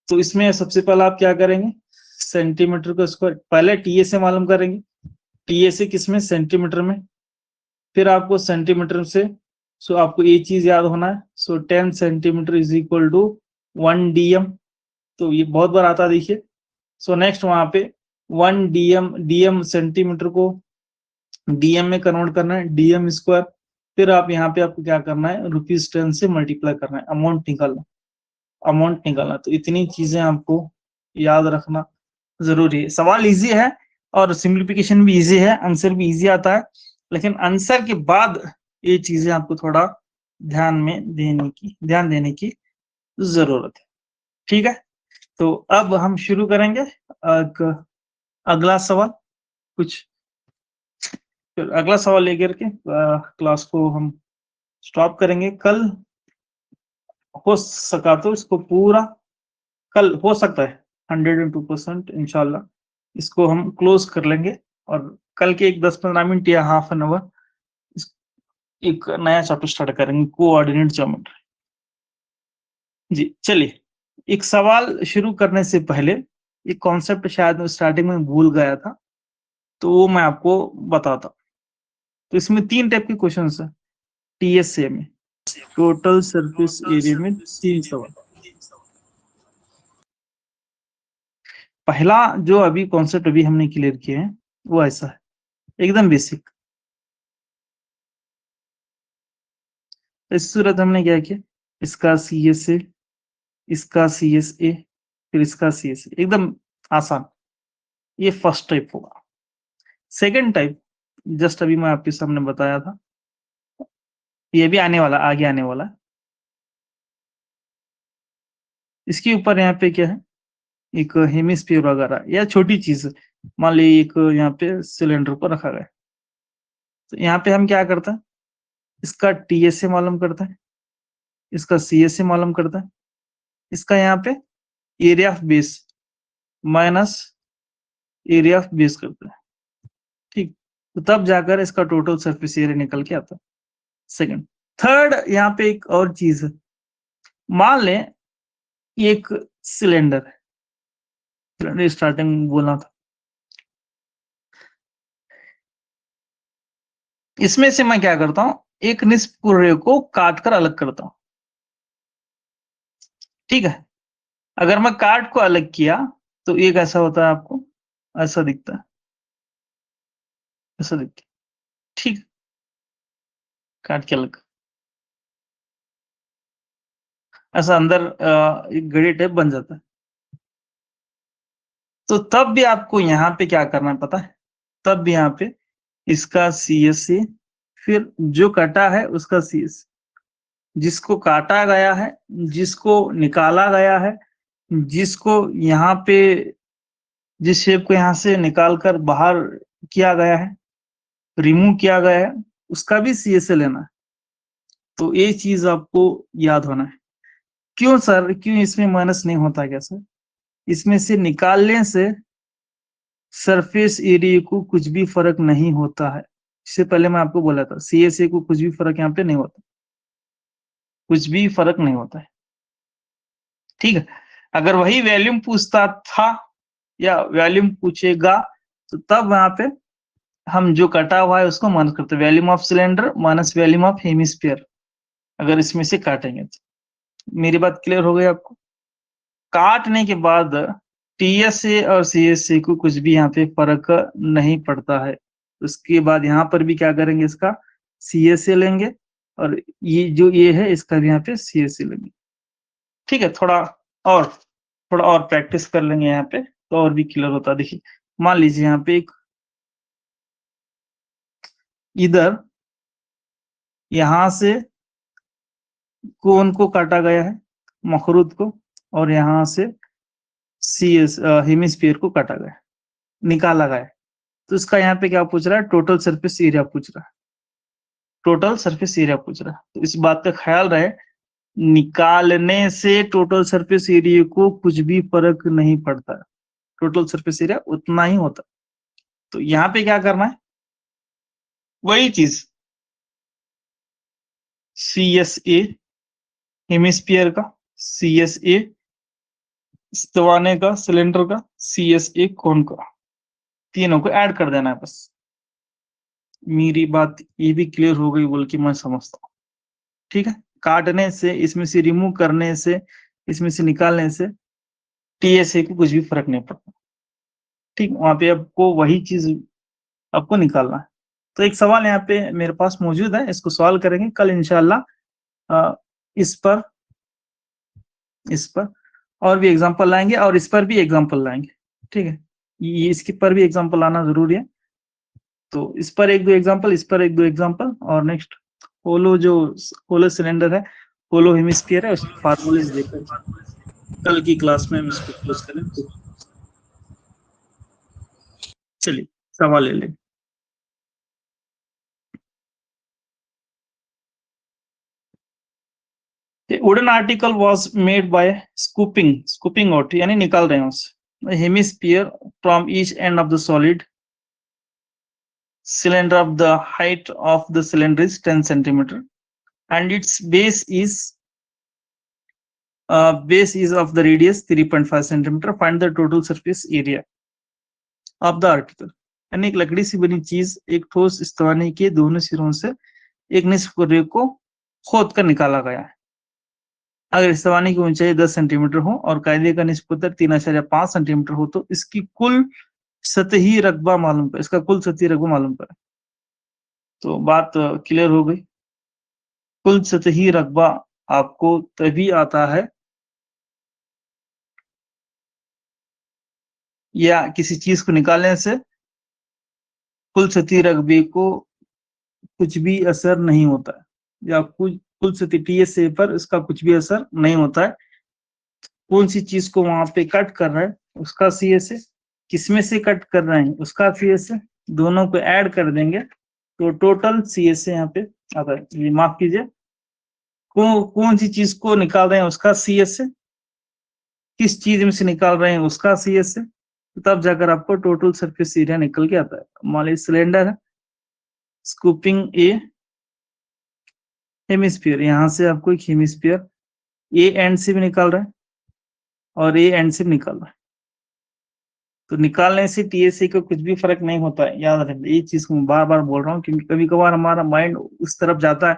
तो इसमें सबसे पहले आप क्या करेंगे, सेंटीमीटर का स्क्वायर पहले टीए से मालूम करेंगे। टीए से किसमें, सेंटीमीटर में। फिर आपको सेंटीमीटर से, सो आपको ये चीज याद होना है। So 10 centimetre is equal to 1 DM. तो ये बहुत बार आता है, देखिए। सो नेक्स्ट वहां पे 1 डीएम सेंटीमीटर को डीएम में कन्वर्ट करना है, डीएम स्क्वायर। फिर आप यहाँ पे आपको क्या करना है, ₹10 से मल्टीप्लाई करना है, अमाउंट निकालना। तो इतनी चीजें आपको याद रखना जरूरी है। सवाल इजी है और सिंप्लीफिकेशन भी इजी है, आंसर भी इजी आता है, लेकिन आंसर के बाद ये चीजें आपको थोड़ा ध्यान देने की जरूरत है। ठीक है, तो अब हम शुरू करेंगे अगला सवाल। फिर अगला सवाल लेकर के क्लास को हम स्टॉप करेंगे। कल हो सका तो इसको पूरा, कल हो सकता है 102% इंशाल्लाह इसको हम क्लोज कर लेंगे, और कल के एक 10-15 मिनट या हाफ एन आवर एक नया चैप्टर स्टार्ट करेंगे, कोऑर्डिनेट ज्योमेट्री। जी चलिए, एक सवाल शुरू करने से पहले एक कॉन्सेप्ट शायद स्टार्टिंग में भूल गया था, तो वो मैं आपको बताता। तो इसमें 3 टाइप के क्वेश्चन है टीएसए में। टोटल सरफेस एरिया में 3 सवाल। पहला जो अभी कॉन्सेप्ट अभी हमने क्लियर किया है वो ऐसा है, एकदम बेसिक। इस सूरत हमने क्या किया, इसका CSA, इसका CSA, फिर इसका CSA, एकदम आसान। ये फर्स्ट टाइप होगा। सेकंड टाइप जस्ट अभी मैं आपके सामने बताया था, ये भी आने वाला, आगे आने वाला। इसके ऊपर यहाँ पे क्या है, एक हेमिस्फीयर वगैरह या छोटी चीज, मान ली एक यहाँ पे सिलेंडर को रखा गया, तो यहाँ पे हम क्या करते हैं, इसका TSA मालूम करते हैं, इसका CSA मालूम करता है, इसका यहाँ पे area of base minus area of base करता है, ठीक। तो तब जाकर इसका टोटल सरफेस एरिया निकल के आता है। सेकंड। थर्ड, यहाँ पे एक और चीज है, मान लें एक सिलेंडर है, सिलेंडर स्टार्टिंग में बोलना था, इसमें से मैं क्या करता हूं, एक निस्फ कुर्रे को काट कर अलग करता हूं, ठीक है। अगर मैं काट को अलग किया तो एक ऐसा होता है, आपको ऐसा दिखता है, ऐसा दिखता है, ठीक। काट के अलग, ऐसा अंदर एक घड़ी टाइप बन जाता है। तो तब भी आपको यहाँ पे क्या करना है पता है, तब भी यहाँ पे इसका CSA, फिर जो कटा है उसका CSA, जिसको काटा गया है, जिसको निकाला गया है, जिसको यहाँ पे जिस शेप को यहाँ से निकाल कर बाहर किया गया है, रिमूव किया गया है, उसका भी CSA लेना है। तो ये चीज आपको याद होना है। क्यों सर, क्यों इसमें माइनस नहीं होता क्या सर? इसमें से निकालने से सरफेस एरिया को कुछ भी फर्क नहीं होता है। इससे पहले मैं आपको बोला था CSA को कुछ भी फर्क यहाँ पे नहीं होता, कुछ भी फर्क नहीं होता है, ठीक है। अगर वही वॉल्यूम पूछता था या वॉल्यूम पूछेगा तो तब वहां पे हम जो कटा हुआ है उसको माइनस करते, volume of cylinder minus volume of hemisphere, अगर इसमें से काटेंगे तो। मेरी बात क्लियर हो गई आपको? काटने के बाद TSA और CSA को कुछ भी यहाँ पे फर्क नहीं पड़ता है। उसके बाद यहाँ पर भी क्या करेंगे, इसका CSA लेंगे और ये जो ये है इसका भी यहाँ पे CSA लेंगे, ठीक है। थोड़ा और प्रैक्टिस कर लेंगे यहाँ पे तो और भी क्लियर होता है। देखिए मान लीजिए यहाँ पे एक इधर यहाँ से कोन को काटा गया है, मखरूद को, और यहाँ से हेमिस्फीयर को काटा गया, निकाला गया। तो इसका यहाँ पे क्या पूछ रहा है, टोटल सरफेस एरिया पूछ रहा है, टोटल सरफेस एरिया पूछ रहा है। तो इस बात का ख्याल रहे, निकालने से टोटल सरफेस एरिया को कुछ भी फर्क नहीं पड़ता है, टोटल सरफेस एरिया उतना ही होता है। तो यहाँ पे क्या करना है, वही चीज CSA हेमिस्फीयर का, CSA स्तवाने का, सिलेंडर का, CSA कोन का, तीनों को ऐड कर देना है बस। मेरी बात ये भी क्लियर हो गई बोल के मैं समझता हूँ, ठीक है। काटने से, इसमें से रिमूव करने से, इसमें से निकालने से TSA को कुछ भी फर्क नहीं पड़ता, ठीक। वहां पे आपको वही चीज आपको निकालना है। तो एक सवाल यहाँ पे मेरे पास मौजूद है, इसको सॉल्व करेंगे कल इंशाल्लाह। इस पर और भी एग्जांपल लाएंगे और इस पर भी एग्जांपल लाएंगे, ठीक है। ये इसके पर भी एग्जांपल आना जरूरी है। तो इस पर एक दो एग्जांपल, इस पर एक दो एग्जांपल, और नेक्स्ट होलो सिलेंडर है, होलो हेमिस्फीयर है, उसके फार्मूलेज देखकर कल की क्लास में हम इसको क्लोज करें। चलिए सवाल ले लें। The wooden article was made by scooping out, यानी निकाल रहे हैं उसे, hemisphere from each end of the solid cylinder of the height of the cylinder is 10 centimeter and its base is of the radius 3.5 centimeter. Find the total surface area of the article. यानी एक लकड़ी से बनी चीज एक ठोस स्तवानी के दोनों सिरों से एक निस्फ कुर्रे को खोद कर निकाला गया है। अगर स्तवानी की ऊंचाई 10 सेंटीमीटर हो और कायदे का निष्पत्तर 3.5 सेंटीमीटर हो तो इसकी कुल सतही रकबा मालूम कर, इसका कुल सतही रकबा मालूम करें। तो बात क्लियर हो गई। कुल सतही रकबा आपको तभी आता है या किसी चीज को निकालने से कुल सतही रकबे को कुछ भी असर नहीं होता है, या कुल सतही टीएसए पर इसका कुछ भी असर नहीं होता है। कौन सी चीज को वहां पे कट कर रहा है उसका सीएसए, किसमें से कट कर रहे हैं उसका सीएसए, दोनों को ऐड कर देंगे तो टोटल सीएसए यहाँ पे आता है। ये माफ कीजिए, कौन सी चीज को निकाल रहे हैं उसका सीएसए, किस चीज में से निकाल रहे हैं उसका सीएसए, तब जाकर आपको टोटल सरफेस एरिया निकल के आता है। मान लीजिए सिलेंडर है, स्कूपिंग ए हेमिस्फीयर, यहाँ से आपको एक हेमिस्फीयर ए एंड से भी निकाल रहा है और ए एंड से भी निकाल रहा है। तो निकालने से टीएसए को कुछ भी फर्क नहीं होता है, याद रखना। ये चीज मैं बार बार बोल रहा हूँ क्योंकि कभी कभार हमारा माइंड उस तरफ जाता है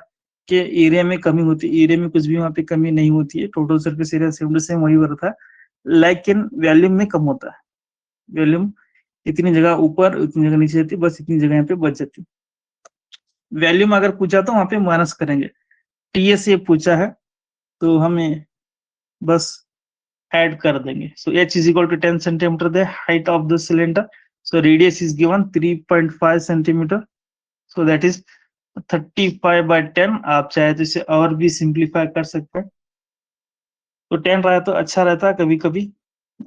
कि एरिया में कमी होती है। एरिया में कुछ भी वहाँ पे कमी नहीं होती है, total surface area same to same वही रहता है, लेकिन वॉल्यूम में कम होता है। वॉल्यूम इतनी जगह ऊपर उतनी जगह नीचे जाती है, बस इतनी जगह यहाँ पे बच जाती है। वॉल्यूम अगर पूछा तो वहां पे माइनस करेंगे, टीएसए पूछा है तो हमें बस ऐड कर देंगे। सो h is equal to 10 centimeter the height of the cylinder, so radius is given 3.5 centimeter, so that is 35 by 10। आप चाहे तो इसे और भी सिंप्लीफाई कर सकते हैं, तो 10 रहा तो अच्छा रहता है, कभी कभी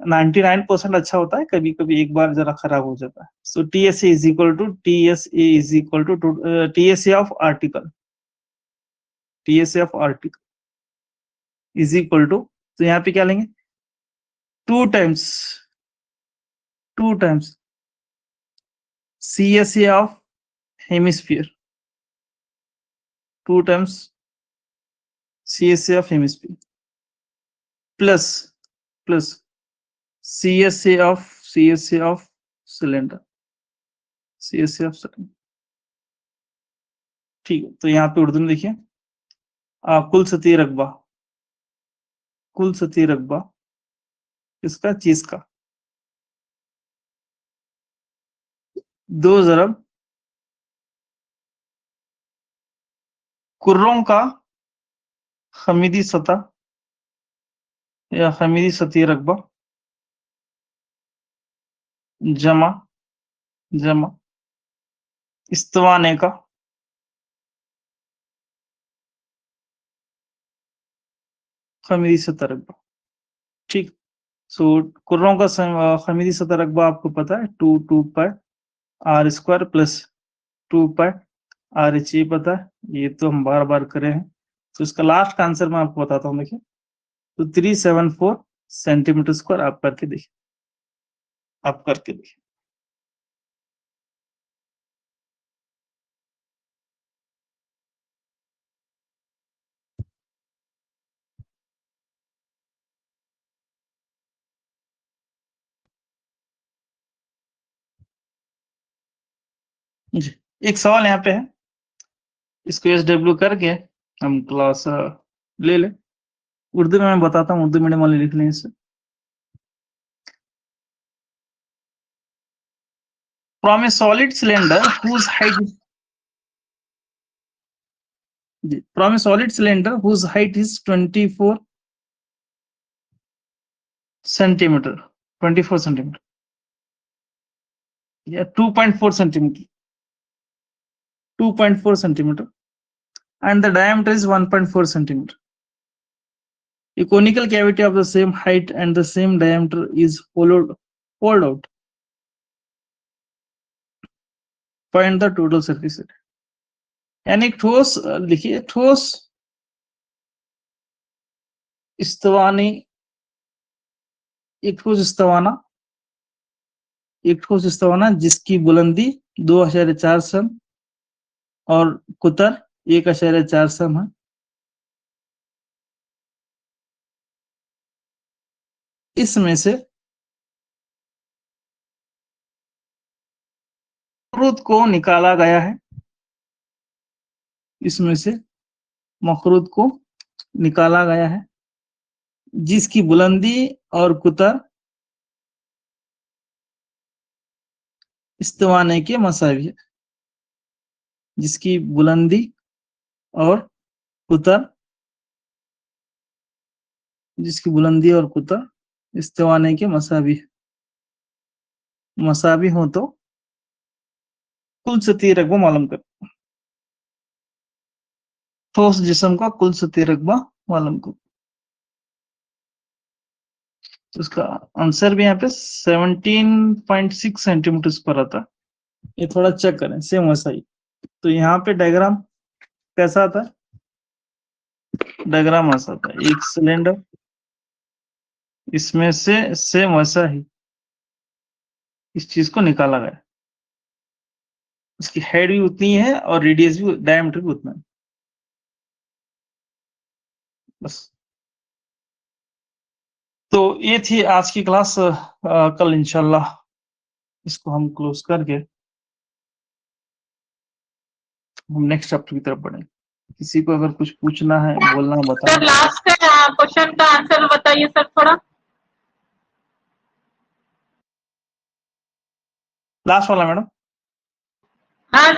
99% अच्छा होता है, कभी कभी एक बार जरा खराब हो जाता है। सो TSA is equal to TSA of article, TSA of article is equal to, तो यहाँ पे क्या लेंगे, 2 times CSA of hemisphere, 2 times CSA of hemisphere plus CSA of cylinder, CSA of cylinder। ठीक है, तो यहाँ पे उर्दू में देखिए, कुल सतही रकबा इसका चीज का 2 ज़रब कुर्रों का खमीदी सतह या खमीदी सतही रकबा जमा इस्तवाने का खमीदी सतह रकबा। ठीक, सो कुर्रों का खमीदी सतह रकबा आपको पता है 2 pi R square plus 2 pi R H, ये पता है, ये तो हम बार बार करे हैं। तो इसका लास्ट का आंसर मैं आपको बताता हूँ, देखिए, तो 374 सेंटीमीटर स्क्वायर। आप करके देखिए, जी। एक सवाल यहाँ पे है, इसको SW करके हम क्लास ले लें। उर्दू में मैं बताता हूँ, उर्दू मीडियम वाले लिख लें इसे। From A solid cylinder whose height is, from a solid cylinder whose height is 24 centimeter, 24 centimeter या 2.4 centimeter, 2.4 centimeter, and the diameter is 1.4 centimeter. A conical cavity of the same height and the same diameter is hollowed out. Find the total surface area. यानी ठोस, लिखिए, ठोस इस्तवानी, एक ठोस इस्तवाना जिसकी बुलंदी 2.4 सम और कुतर 1.4 सम है, इसमें से क्रूद को निकाला गया है, इसमें से मखरूद को निकाला गया है, जिसकी बुलंदी और कुतर इस्तवाने के मसावी है। जिसकी बुलंदी और कुतर इस्तवाने के मसावी है। मसावी हो तो कुल सतही रकबा मालूम कर। ठोस जिस्म का कुल सतही रकबा मालूम कर। तो उसका आंसर भी यहाँ पे 17.6 सेंटीमीटर पर आता है। ये थोड़ा चेक करें, सेम वैसा ही। तो यहाँ पे डायग्राम कैसा आता है? डायग्राम ऐसा आता है, एक सिलेंडर, इसमें से सेम वैसा ही इस चीज को निकाला गया। उसकी हेड भी उतनी है और रेडियस भी, डायमीटर भी उतना है। बस। तो ये थी आज की क्लास। कल इंशाल्लाह इसको हम क्लोज करके हम नेक्स्ट चैप्टर की तरफ बढ़ेंगे। किसी को अगर कुछ पूछना है, बोलना, सर बताना। लास्ट क्वेश्चन का आंसर बताइए सर थोड़ा। लास्ट वाला मैडम। हाँ